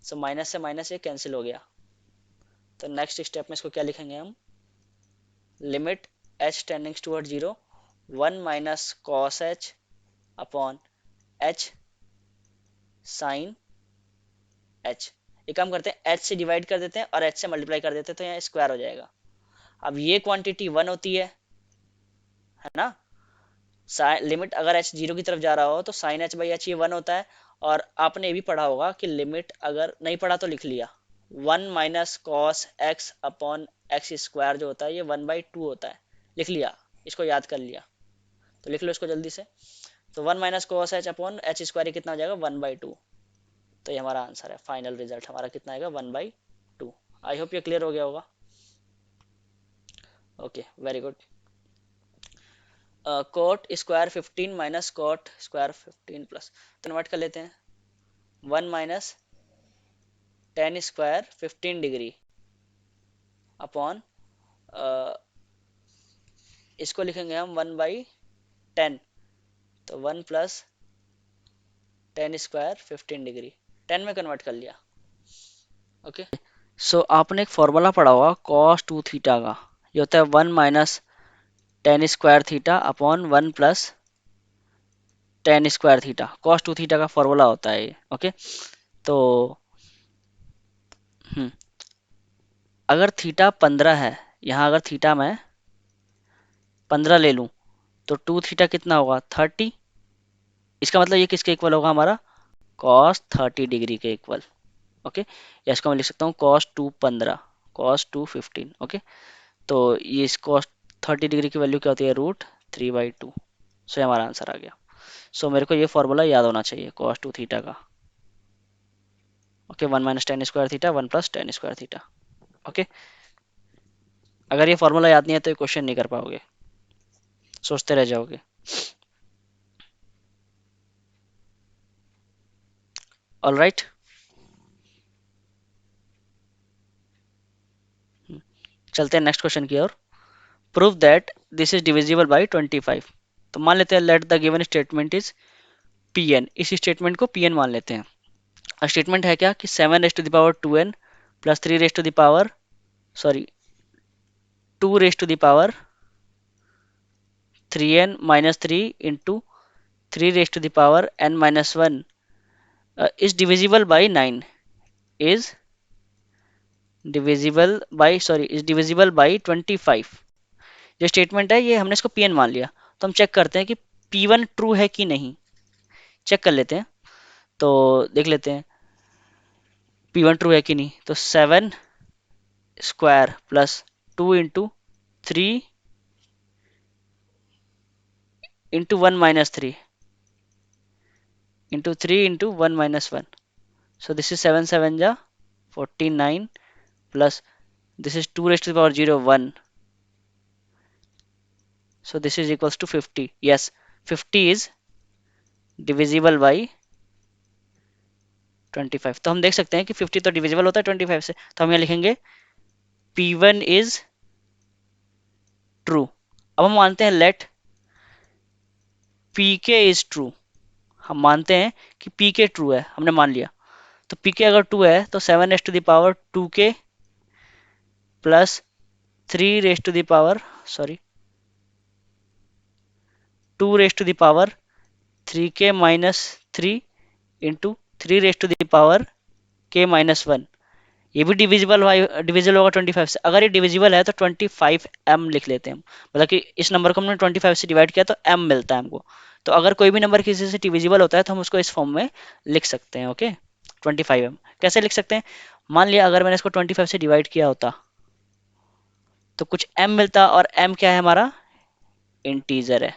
so minus से माइनस ये कैंसिल हो गया, तो नेक्स्ट स्टेप में इसको क्या लिखेंगे हम, limit h tendings toward 0 1 minus cos h upon h sin h। एक काम करते हैं, h से डिवाइड कर देते हैं और h से मल्टीप्लाई कर देते हैं, तो यहाँ स्क्वायर हो जाएगा। अब ये क्वांटिटी 1 होती है ना, लिमिट अगर h 0 की तरफ जा रहा हो तो sin h/h ये 1 होता है। और आपने ये भी पढ़ा होगा कि लिमिट, अगर नहीं पढ़ा तो लिख लिया, 1 minus cos x upon x square जो होता है ये 1/2 होता है, लिख लिया, इसको याद कर लिया, तो लिख लो इसको जल्दी से। तो 1 minus cos H upon H square ये कितना हो जाएगा, 1/2, तो ये हमारा आंसर है, फाइनल रिजल्ट हमारा कितना आएगा, 1/2। आई होप ये क्लियर हो गया होगा। Okay, very good. Coat square 15 minus cot square 15 plus, convert कर लेते हैं, 1 minus ten square 15 degree upon, इसको लिखेंगे हम 1/10, तो 1 प्लस टेन स्क्वायर 15 डिग्री, 10 में कन्वर्ट कर लिया। ओके, सो आपने एक फॉर्मूला पढ़ा होगा cos 2 थीटा का, ये होता है 1 minus ten square theta upon 1 plus ten square theta, cos 2 theta का फॉर्मूला होता है ये। ओके, तो अगर थीटा 15 है, यहाँ अगर थीटा मैं 15 ले लूँ तो 2 थीटा कितना होगा, 30, इसका मतलब ये किसके इक्वल होगा, हमारा cos 30 डिग्री के इक्वल। ओके, या इसको मैं लिख सकता हूँ cos 2 15, cos 2 15। ओके, तो ये इस cos 30 डिग्री की वैल्यू क्या होती है, √3/2। सो ये हमारा आंसर आ गया। सो मेरे को ये फॉर्मूला याद होना चाहिए cos 2 थीटा का। Okay, 1 minus ten square theta 1 plus ten square theta. Okay, अगर ये फॉर्मूला याद नहीं है तो ये क्वेश्चन नहीं कर पाओगे, सोचते रह जाओगे। ऑल राइट, चलते हैं नेक्स्ट क्वेश्चन की ओर। Prove that this is divisible by 25। तो मान लेते हैं let the given statement is Pn, इस स्टेटमेंट को Pn मान लेते हैं। स्टेटमेंट है क्या कि 7 raised to the power 2n plus 3 raised to the power, sorry 2 raised to the power 3n minus 3 into 3 raised to the power n minus 1 is divisible by 9, is divisible by 25। जो statement है ये हमने इसको Pn मान लिया, तो हम check करते हैं कि P1 ट्रू है कि नहीं, चेक कर लेते हैं। तो देख लेते हैं P1 ट्रू है कि नहीं, तो 7 square plus 2 into 3 into 1 minus 3 into 3 into 1 minus 1, so this is 7 7 ja 49 plus this is 2 raised to the power 0 1, so this is equals to 50। yes, 50 is divisible by 25। तो हम देख सकते हैं कि 50 तो डिविजिबल होता है 25 से, तो हम यहाँ लिखेंगे P1 is true। अब हम मानते हैं लेट Pk is true, हम मानते हैं कि Pk ट्रू है, हमने मान लिया। तो Pk अगर 2 है तो 7 raised to the power 2k plus 3 raised to the power, sorry, 2 raised to the power 3k minus 3 into 3 raised to the power k minus 1। ये भी डिविजिबल होगा 25 से। अगर ये डिविजिबल है तो 25m लिख लेते हैं हम, मतलब कि इस नंबर को हमने 25 से डिवाइड किया तो m मिलता है हमको। तो अगर कोई भी नंबर किसी से डिविजिबल होता है तो हम उसको इस फॉर्म में लिख सकते हैं। ओके, 25m कैसे लिख सकते हैं? मान लिया अगर मैंने इसको 25 से डिवाइड किया होता तो कुछ m मिलता, और m क्या है हमारा? इंटीजर है।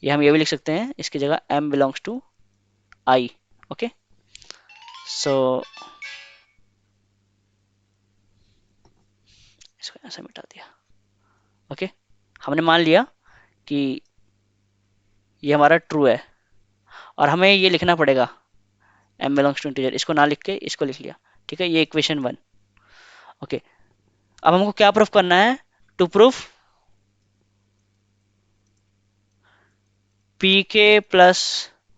ये भी लिख सकते हैं इसकी जगह m belongs to i। Okay, so इसको ऐसा मिटा दिया। ओके, हमने मान लिया कि ये हमारा ट्रू है, और हमें ये लिखना पड़ेगा m बिलोंग्स टू इंटीजर। इसको ना लिख के इसको लिख लिया, ठीक है, ये इक्वेशन 1। ओके, अब हमको क्या प्रूफ करना है? To proof pk plus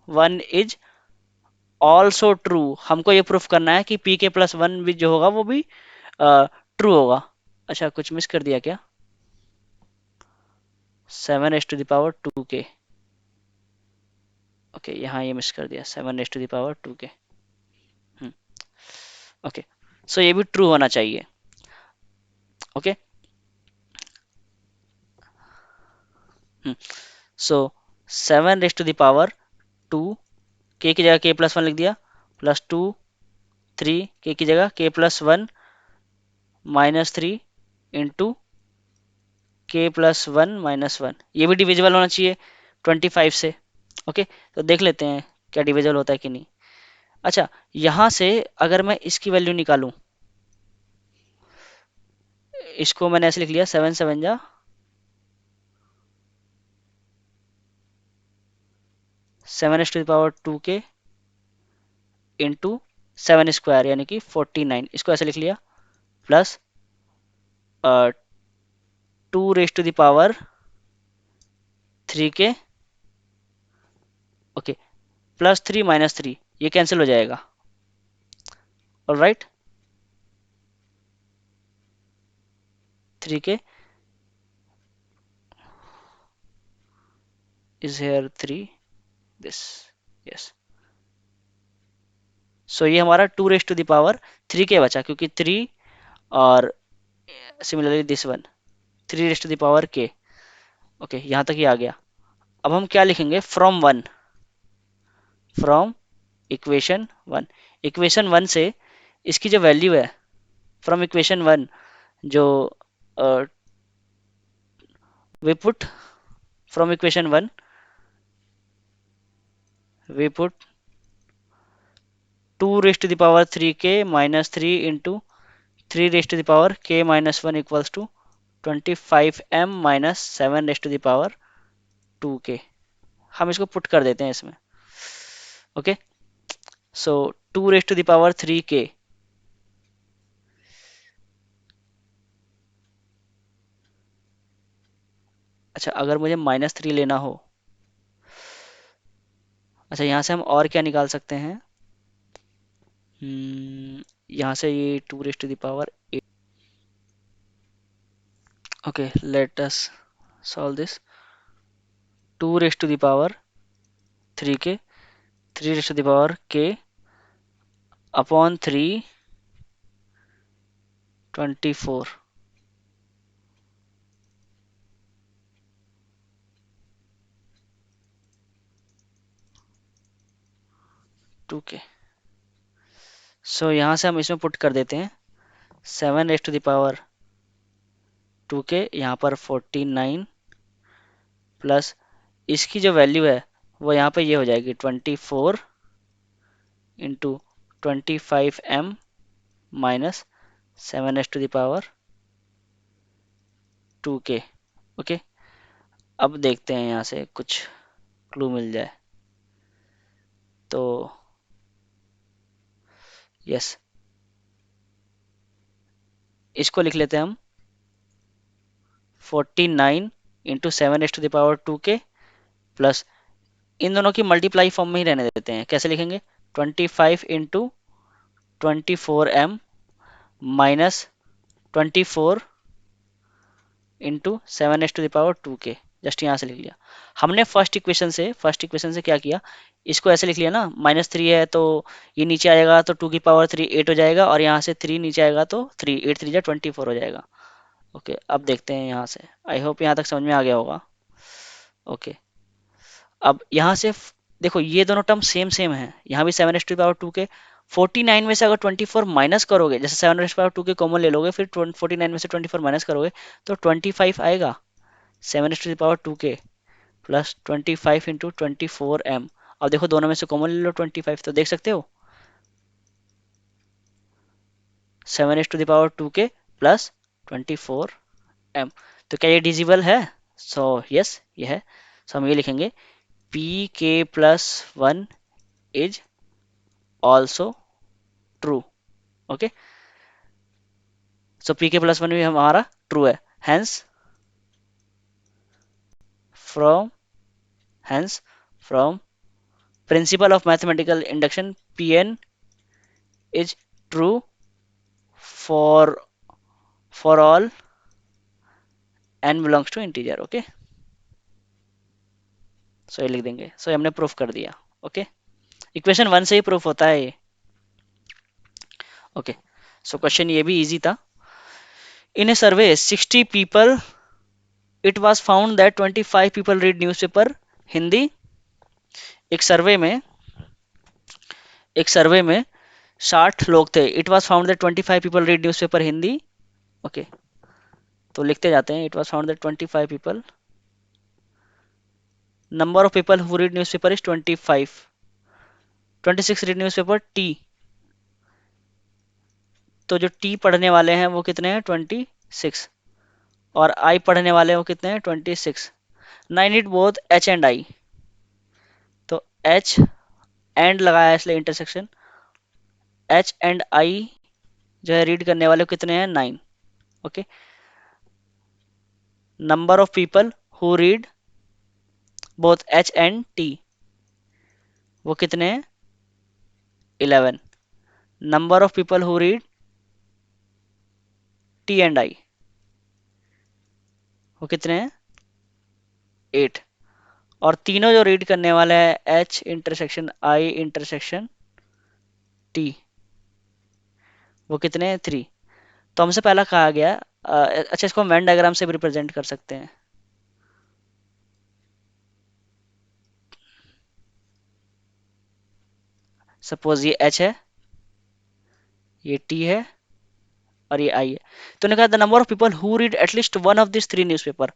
1 is also true. हमको ये प्रूफ करना है कि pk प्लस 1 भी जो होगा वो भी ट्रू होगा। अच्छा, कुछ मिस कर दिया क्या? 7 raised to the power 2k। Okay, यहाँ ये मिस कर दिया, 7 raised to the power 2k। Okay, so ये भी ट्रू होना चाहिए। Okay, so 7 raised to the power 2, k की जगह k प्लस 1 लिख दिया, प्लस 2 3 k की जगह k plus 1 minus 3 into k plus 1 minus 1। ये भी डिविजिबल होना चाहिए 25 से। ओके, तो देख लेते हैं क्या डिविजिबल होता है कि नहीं। अच्छा, यहाँ से अगर मैं इसकी वैल्यू निकालूं, इसको मैंने ऐसे लिख लिया 7 7 जा 7 raised to the power 2k into 7 square यानी कि 49। इसको ऐसे लिख लिया, plus 2 raised to the power 3k। Okay, plus 3 minus 3 ये कैंसिल हो जाएगा। Alright, 3k is here 3 this, yes। सो ये हमारा 2 raised to the power 3k बचा, क्योंकि 3 और similarly this one 3 raised to the power k। Okay, यहाँ तक ही आ गया। अब हम क्या लिखेंगे? From equation 1। इक्वेशन 1 से इसकी जो वैल्यू है, फ्रॉम इक्वेशन 1 जो we put from equation 1 we put 2 raised to the power 3k minus 3 into 3 raised to the power k minus 1 equals to 25m minus 7 raised to the power 2k। हम इसको put कर देते हैं इसमें। Okay, so 2 raised to the power 3k, अच्छा अगर मुझे -3 लेना हो, अच्छा यहाँ से हम और क्या निकाल सकते हैं? यहाँ से ये 2 raised to the power 8। Okay, let us solve this. 2 raised to the power 3k 3 raised to the power k upon 3 24। सो यहाँ से हम इसमें पुट कर देते हैं 7 raised to the power 2k, यहाँ पर 49 प्लस इसकी जो वैल्यू है वो यहाँ पे ये हो जाएगी 24 into 25m minus 7 raised to the power 2k। Okay, अब देखते हैं यहाँ से कुछ क्लू मिल जाए तो। यस, इसको लिख लेते हैं हम 49 into 7 raised to the power 2k plus इन दोनों की मल्टीप्लाई फॉर्म में ही रहने देते हैं। कैसे लिखेंगे? 25 into 24m minus 24 into 7 raised to the power 2k, just यहाँ से लिख लिया हमने। फर्स्ट इक्वेशन से क्या किया, इसको ऐसे लिख लिया ना, -3 है तो ये नीचे आएगा तो 2 की पावर 3 8 हो जाएगा, और यहाँ से 3 नीचे आएगा तो 3 8 3 24 हो जाएगा। ओके, अब देखते हैं यहाँ से, आई होप यहाँ तक समझ में आ गया होगा। ओके, अब यहाँ से देखो ये दोनों टर्म सेम सेम है, यहाँ भी 7 raised to the power 2k। 49 में से अगर 24 माइनस करोगे, जैसे 7 raised to the power 2k common ले लोगे, फिर 49 में से 24 माइनस करोगे तो 25 आएगा। 7 raised to the power 2k plus 25 into 24m। अब देखो दोनों में से कॉमन ले लो 25, तो देख सकते हो 7 raised to the power 2k plus 24m। तो क्या ये डिजिबल है? सो यस ये है। सो हम ये लिखेंगे pk plus 1 is also true. Okay, so pk plus 1 भी हमारा ट्रू है। Hence from principle of mathematical induction pn is true for all n belongs to integer. Okay, so ये लिख देंगे। सो हमने प्रूफ कर दिया। ओके, इक्वेशन 1 से ही प्रूफ होता है ये। ओके, सो क्वेश्चन ये भी इजी था। इन ए सर्वे 60 people it was found that 25 people read newspaper Hindi. एक सर्वे में 60 लोग थे। It was found that 25 people read newspaper Hindi. Okay, तो लिखते जाते हैं। It was found that 25 people, number of people who read newspaper is 25। 26 read newspaper T, तो जो टी पढ़ने वाले हैं वो कितने हैं 26, और आई पढ़ने वाले हैं वो कितने हैं 26। 9 read both H and I, तो एच एंड लगाया इसलिए इंटरसेक्शन, एच एंड आई जो है रीड करने वाले कितने हैं 9। Okay, number of people who read both H and T वो कितने हैं 11। Number of people who read T and I वो कितने हैं 8। और तीनों जो रीड करने वाले हैं एच इंटरसेक्शन आई इंटरसेक्शन टी वो कितने हैं 3। तो हमसे पहला कहा गया अच्छा इसको हम वेन डायग्राम से भी रिप्रेजेंट कर सकते हैं। सपोज ये एच है, ये टी है, और ये आई है। तो उन्होंने कहा the number of people who read at least one of this 3 newspaper.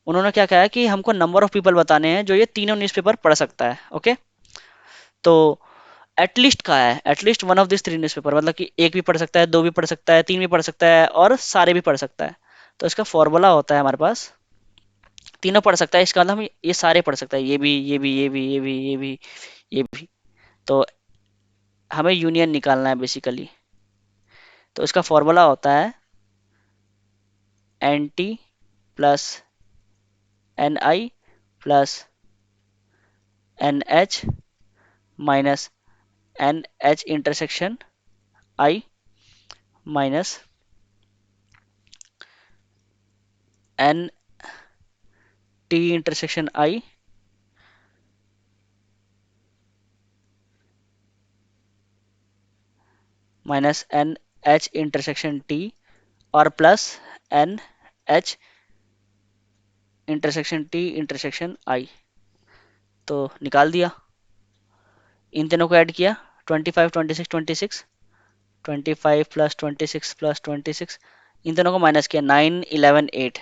उन्होंने क्या कहा कि हमको नंबर ऑफ पीपल बताने हैं जो ये तीनों न्यूज़पेपर पढ़ सकता है। ओके, तो एटलीस्ट का है, at least one of this 3 newspaper, मतलब कि एक भी पढ़ सकता है, दो भी पढ़ सकता है, तीन भी पढ़ सकता है, और सारे भी पढ़ सकता है। तो इसका फॉर्मूला होता है हमारे पास, तीनों पढ़ सकता है इसका मतलब हम ये सारे पढ़ सकता है, ये भी ये भी ये भी ये भी ये भी ये भी। तो हमें यूनियन निकालना है बेसिकली। तो इसका फॉर्मूला होता है N T plus N I plus N H minus N H intersection I minus N T intersection I minus N H intersection T, और plus N H intersection T intersection I. तो निकाल दिया, इन तीनों को add किया, 25 26 26, 25 plus 26 plus 26, इन दोनों को minus किया, 9 11 8,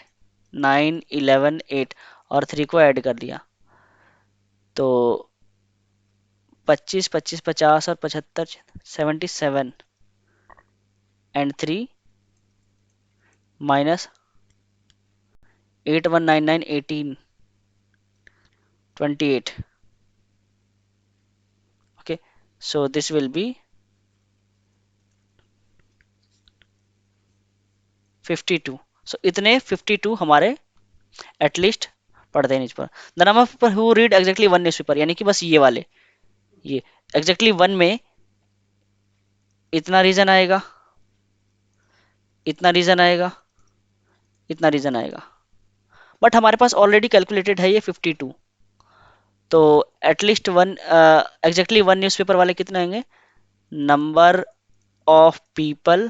9 11 8, और 3 को ऐड कर दिया, तो 25 25 50 और 75 77, and 3 minus 8 1 9 9 18 28। Okay, so this will B 52। सो इतने 52 हमारे एटलीस्ट पढ़ते हैं newspaper. The number of people who read exactly one newspaper, यानी कि बस ये वाले, ये एग्जैक्टली वन में इतना रीजन आएगा, इतना रीजन आएगा, इतना रीजन आएगा। बट हमारे पास ऑलरेडी कैलकुलेटेड है ये 52, तो at least one, exactly one newspaper वाले कितने होंगे? Number of people,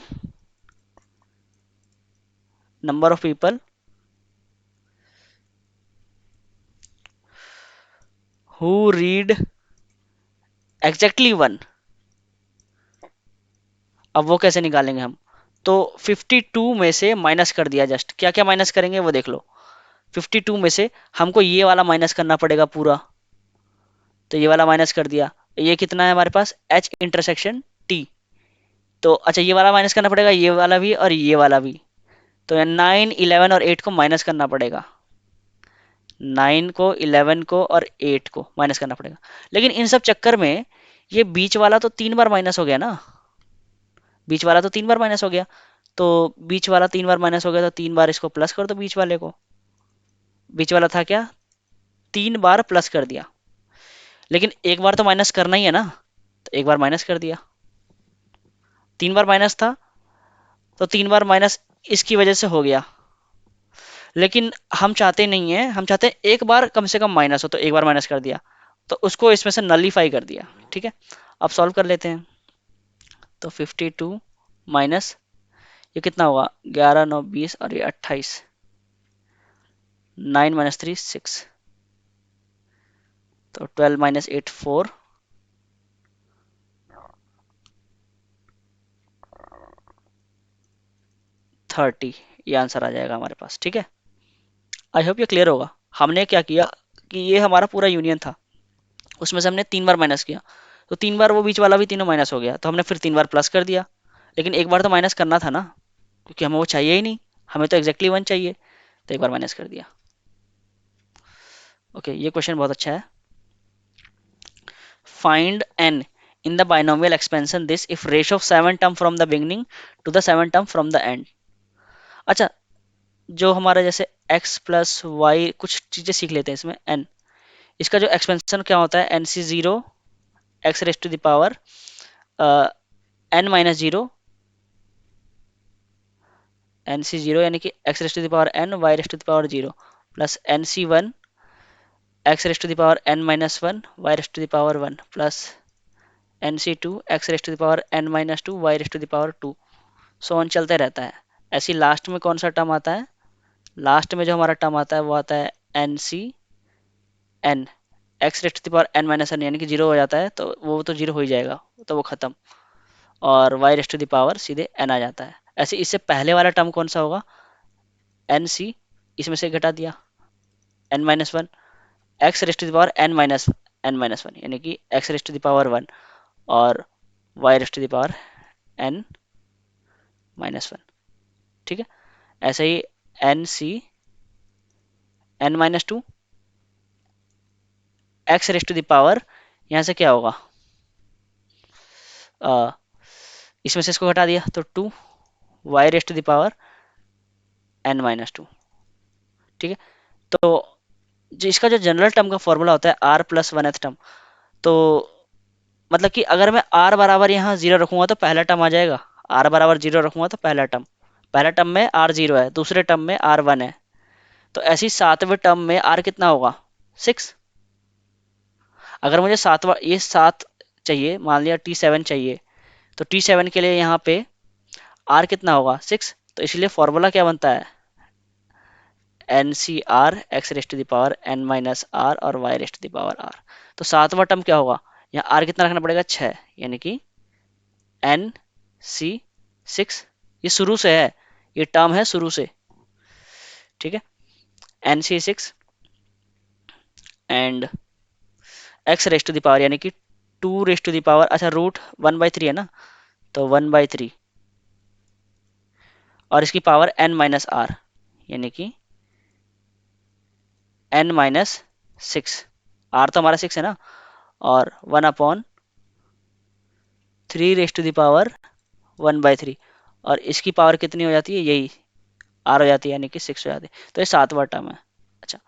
number of people who read exactly one. अब वो कैसे निकालेंगे हम? तो 52 में से माइनस कर दिया, जस्ट क्या क्या माइनस करेंगे वो देख लो। 52 में से हमको ये वाला माइनस करना पड़ेगा पूरा, तो ये वाला माइनस कर दिया। ये कितना है हमारे पास? H intersection T। तो अच्छा, ये वाला माइनस करना पड़ेगा, ये वाला भी और ये वाला भी। तो 9, 11 और 8 को माइनस करना पड़ेगा। 9 को, 11 को और 8 को माइनस करना पड़ेगा। लेकिन इन सब चक्कर में ये बीच वाला तो 3 बार माइनस हो गया ना, बीच वाला तो 3 बार माइनस हो गया। तो बीच वाला 3 बार माइनस हो गया, तो 3 बार इसको प्लस कर दो बीच वाले को। बीच वाला था क्या? 3 बार प्लस कर दिया। लेकिन एक बार तो माइनस करना ही है ना, तो एक बार माइनस कर दिया। 3 बार माइनस था, तो 3 बार माइनस इसकी वजह से हो गया। लेकिन हम चाहते नहीं है, हम चाहते हैं एक बार कम से कम माइनस हो, तो एक बार माइनस कर दिया, तो उसको इसमें से नलीफाई कर दिया। ठीक है, अब सॉल्व कर लेते हैं। तो 52 माइनस, ये कितना होगा? 11, 9, 20 और ये 28। 9 माइनस 3 6, तो 12 माइनस 8 4, 30। ये आंसर आ जाएगा हमारे पास। ठीक है, आई होप ये क्लियर होगा। हमने क्या किया कि ये हमारा पूरा यूनियन था, उसमें से हमने 3 बार माइनस किया, तो 3 बार वो बीच वाला भी तीनों माइनस हो गया, तो हमने फिर 3 बार प्लस कर दिया। लेकिन एक बार तो माइनस करना था ना, क्योंकि हमें वो चाहिए ही नहीं, हमें तो एग्जैक्टली वन चाहिए, तो एक बार माइनस कर दिया। ओके, ये क्वेश्चन बहुत अच्छा है। Find n in the binomial expansion this if ratio of 7 term from the beginning to the 7 term from the end। अच्छा, जो हमारा जैसे x प्लस वाई, कुछ चीजें सीख लेते हैं इसमें। n, इसका जो एक्सपेंशन क्या होता है? nc0 x raise to the power n minus zero, nc0 यानी कि x raise to the power n y raise to the power 0 plus nc1 x raise to the power n minus 1 y raise to the power 1 plus nc2 x raise to the power n minus 2 y raise to the power 2। So on चलते रहता है। ऐसी last में कौन सा term आता है? Last में जो हमारा टर्म आता है वो आता है N C N, X raised to power N minus N, यानी कि जीरो हो जाता है, तो वो तो जीरो हो ही जाएगा, तो वो खत्म। और वाई रेस्ट टू पावर सीधे एन आ जाता है। ऐसे इससे पहले वाला टर्म कौन सा होगा? एन सी, इसमें से घटा दिया N minus one, X raised to power N minus one यानी कि X raised to power one, और Y raised to power N minus one. ठीक है, ऐसे ही N C N minus two X raised to power, यहाँ से क्या होगा? अ, इसमें से इसको हटा दिया तो 2 Y raised to power N minus two. ठीक है, तो जो इसका जो जनरल टर्म का फॉर्मूला होता है are plus one th term, तो मतलब कि अगर मैं आर बराबर यहाँ जीरो रखूंगा तो पहला टर्म आ जाएगा, आर बराबर जीरो रखूंगा तो पहला टर्म, पहला टर्म में आर जीरो है, दूसरे टर्म में आर वन है, तो ऐसी सातवें टर्म में आर कितना होगा? 6। अगर मुझे सातवा, ये 7 चाहिए, मान लिया T7 चाहिए, तो T7 के लिए यहाँ पे आर कितना होगा? 6। तो इसलिए फॉर्मूला क्या बनता है? N C R X race to power N minus R और Y race to power R. तो सातवां टर्म क्या होगा? यहाँ आर कितना रखना पड़ेगा? 6, यानी कि एन सी 6। ये शुरू से है, ये टर्म है शुरू से। ठीक है, N C 6 and X race to the power यानी कि 2 रेस टू दावर, अच्छा रूट 1/3 है ना, तो 1/3 और इसकी पावर एन माइनस आर यानी कि एन माइनस 6। आर तो हमारा 6 है ना, और 1/3 रेस टू दावर 1/3, और इसकी पावर कितनी हो जाती है? यही आर हो जाती है, यानी कि 6 हो जाती है। तो ये सातवां टर्म है। अच्छा,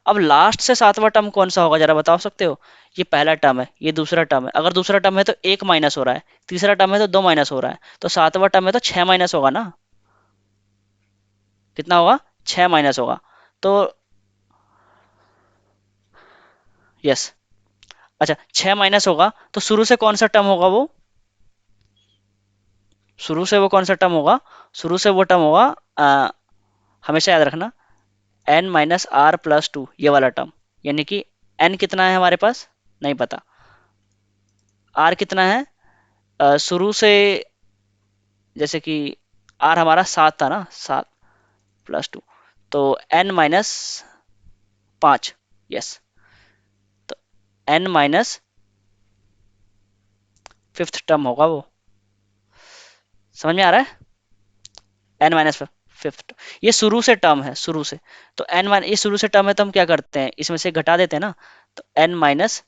अब लास्ट से सातवां टर्म कौन सा होगा जरा बता सकते हो? ये पहला टर्म है, ये दूसरा टर्म है, अगर दूसरा टर्म है तो 1 माइनस हो रहा है, तीसरा टर्म है तो 2 माइनस हो रहा है, तो सातवां टर्म है तो 6 माइनस होगा ना। कितना होगा? 6 माइनस होगा। तो यस। अच्छा 6 माइनस होगा तो शुरू से कौन सा टर्म होगा वो, शुरू से वो कौन सा टर्म होगा, शुरू से वो टर्म होगा, आ, हमेशा याद रखना, n minus R plus two, ये वाला टर्म। यानी कि n कितना है हमारे पास, नहीं पता, r कितना है, शुरू से, जैसे कि r हमारा 7 था ना, 7 प्लस टू, तो n माइनस 5, यस, तो n माइनस फिफ्थ टर्म होगा वो। समझ में आ रहा है, n माइनस फिफ्थ, ये शुरू से टर्म है, शुरू से, तो n माइनस, ये शुरू से टर्म है तो हम क्या करते हैं, इसमें से घटा देते हैं ना, तो n minus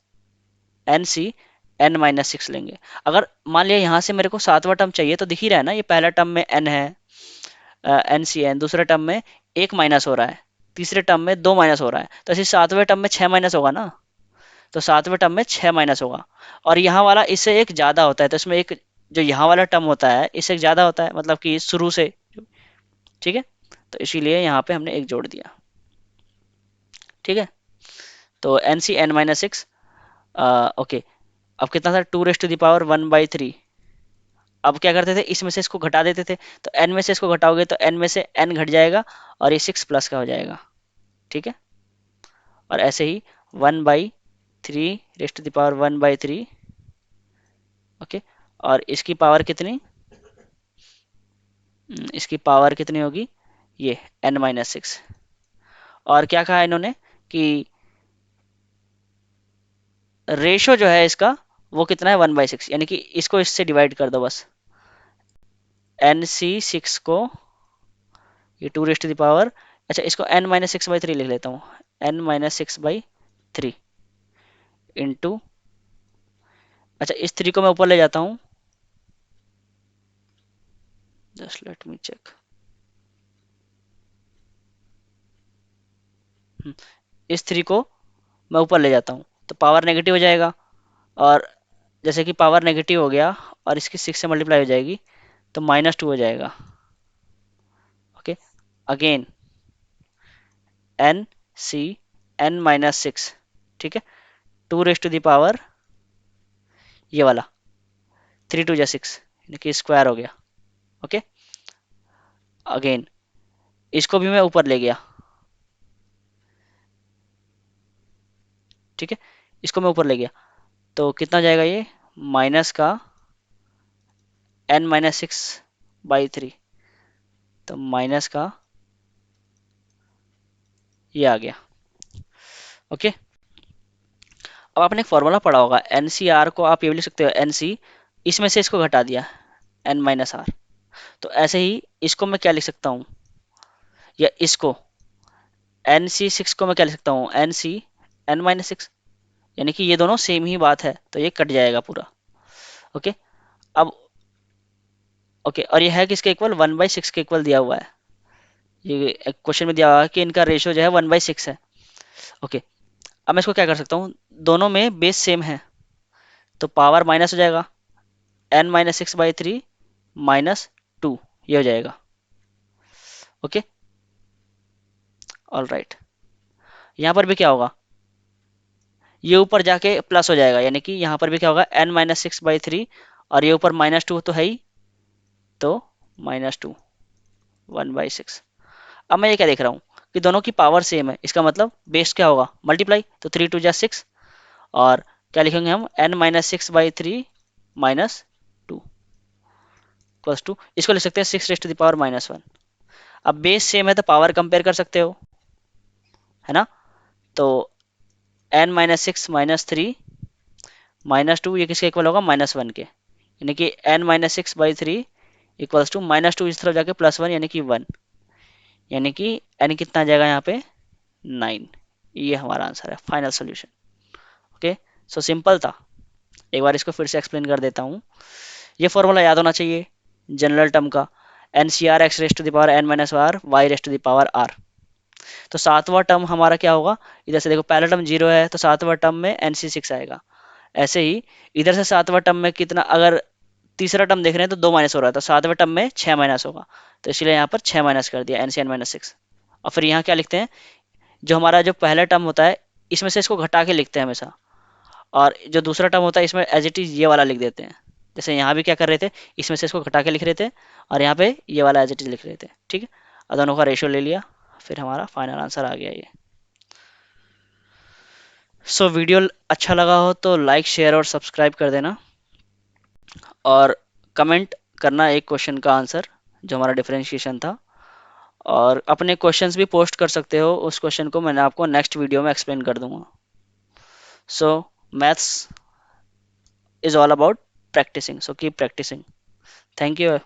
N C N minus six लेंगे। अगर मान लिया यहाँ से मेरे को सातवां टर्म चाहिए, तो दिख ही रहा है ना, ये पहला टर्म में n है, एन सी एन, दूसरे टर्म में एक माइनस हो रहा है, तीसरे टर्म में दो माइनस हो रहा है, तो ऐसे सातवें टर्म में छह माइनस होगा ना, तो सातवें टर्म में छह माइनस होगा। और यहाँ वाला इससे एक ज्यादा होता है, तो इसमें एक जो यहाँ वाला टर्म होता है इससे एक ज्यादा होता है, मतलब कि शुरू से, ठीक है, तो इसीलिए यहाँ पे हमने एक जोड़ दिया, ठीक है। तो N C N minus six, okay, अब कितना था, two raised to the power one by three. अब क्या करते थे, इसमें से इसको घटा देते थे, तो n में से इसको घटाओगे तो n में से n घट जाएगा और ये सिक्स प्लस का हो जाएगा, ठीक है। और ऐसे ही one by three raised to the power one by three, okay, और इसकी पावर कितनी, इसकी पावर कितनी होगी, ये n माइनस सिक्स। और क्या कहा इन्होंने कि रेशो जो है इसका वो कितना है, वन बाई सिक्स, यानी कि इसको इससे डिवाइड कर दो बस, एन सी सिक्स को, ये टू रेस्ट टू दावर, अच्छा इसको n minus six by three लिख लेता हूँ, n minus six by three into, अच्छा इस थ्री को मैं ऊपर ले जाता हूँ, जस्ट लेट मी चेक, इस थ्री को मैं ऊपर ले जाता हूँ तो पावर नेगेटिव हो जाएगा, और जैसे कि पावर नेगेटिव हो गया और इसकी सिक्स से मल्टीप्लाई हो जाएगी तो माइनस टू हो जाएगा, okay. Again N C N minus six, ठीक है, टू रेस टू दावर, ये वाला थ्री टू जा सिक्स, यानी कि स्क्वायर हो गया, ओके। अगेन इसको भी मैं ऊपर ले गया, ठीक है, इसको मैं ऊपर ले गया तो कितना हो जाएगा ये, माइनस का N minus six by three, तो माइनस का ये आ गया, ओके। अब आपने एक फॉर्मूला पढ़ा होगा, एन सी आर को आप ये भी लिख सकते हो, एन सी, इसमें से इसको घटा दिया, एन माइनस आर, तो ऐसे ही इसको मैं क्या लिख सकता हूँ, या इसको एन सी सिक्स को मैं क्या लिख सकता हूँ, N C N minus six, यानी कि ये दोनों सेम ही बात है, तो ये कट जाएगा पूरा, ओके। अब ओके, और ये है किसके इक्वल, वन बाई सिक्स के इक्वल दिया हुआ है, ये क्वेश्चन में दिया हुआ है कि इनका रेशियो जो है वन बाई सिक्स है, ओके। अब मैं इसको क्या कर सकता हूँ, दोनों में बेस सेम है तो पावर माइनस हो जाएगा, N minus six by three minus two, ये हो जाएगा, ओके, ऑल राइट। यहाँ पर भी क्या होगा, ये ऊपर जाके प्लस हो जाएगा, यानी कि यहाँ पर भी क्या होगा, N minus six by three, और ये ऊपर माइनस टू तो है ही, तो minus two one by six. अब मैं ये क्या देख रहा हूँ कि दोनों की पावर सेम है, इसका मतलब बेस क्या होगा, मल्टीप्लाई, तो थ्री टू जा सिक्स, और क्या लिखेंगे हम, N minus six by three minus two plus two, इसको लिख सकते हैं six raise to the power minus one. अब बेस सेम है तो पावर कंपेयर कर सकते हो, है ना, तो N minus six minus three minus two, ये किसके इक्वल होगा, माइनस वन के, यानी कि N minus six by three equals to minus two, इस तरफ जाके प्लस वन, यानी कि वन, यानी कि एन कितना आ जाएगा यहाँ पे, नाइन। ये हमारा आंसर है, final solution, okay. So simple था, एक बार इसको फिर से एक्सप्लेन कर देता हूँ। ये फॉर्मूला याद होना चाहिए जनरल टर्म का, N C R X race to the power N minus R Y race to the power R. तो सातवां टर्म हमारा क्या होगा, इधर से देखो पहला टर्म जीरो है तो सातवां टर्म में एन सी सिक्स आएगा, ऐसे ही इधर से सातवां टर्म में कितना, अगर तीसरा टर्म देख रहे हैं तो दो माइनस हो रहा है, तो सातवें टर्म में छह माइनस होगा, तो इसलिए यहाँ पर छह माइनस कर दिया, N C N minus six. और फिर यहाँ क्या लिखते हैं, जो हमारा जो पहला टर्म होता है इसमें से इसको घटा के लिखते हैं हमेशा, और जो दूसरा टर्म होता है इसमें एज इट इज ये वाला लिख देते हैं। जैसे यहाँ भी क्या कर रहे थे, इसमें से इसको घटा के लिख रहे थे, और यहाँ पे ये वाला एज इट इज लिख रहे थे। ठीक है, और दोनों का रेशियो ले लिया, फिर हमारा फाइनल आंसर आ गया ये। सो वीडियो अच्छा लगा हो तो लाइक शेयर और सब्सक्राइब कर देना, और कमेंट करना एक क्वेश्चन का आंसर जो हमारा डिफरेंशिएशन था, और अपने क्वेश्चंस भी पोस्ट कर सकते हो, उस क्वेश्चन को मैंने आपको नेक्स्ट वीडियो में एक्सप्लेन कर दूंगा। सो maths is all about practicing, so keep practicing. Thank you.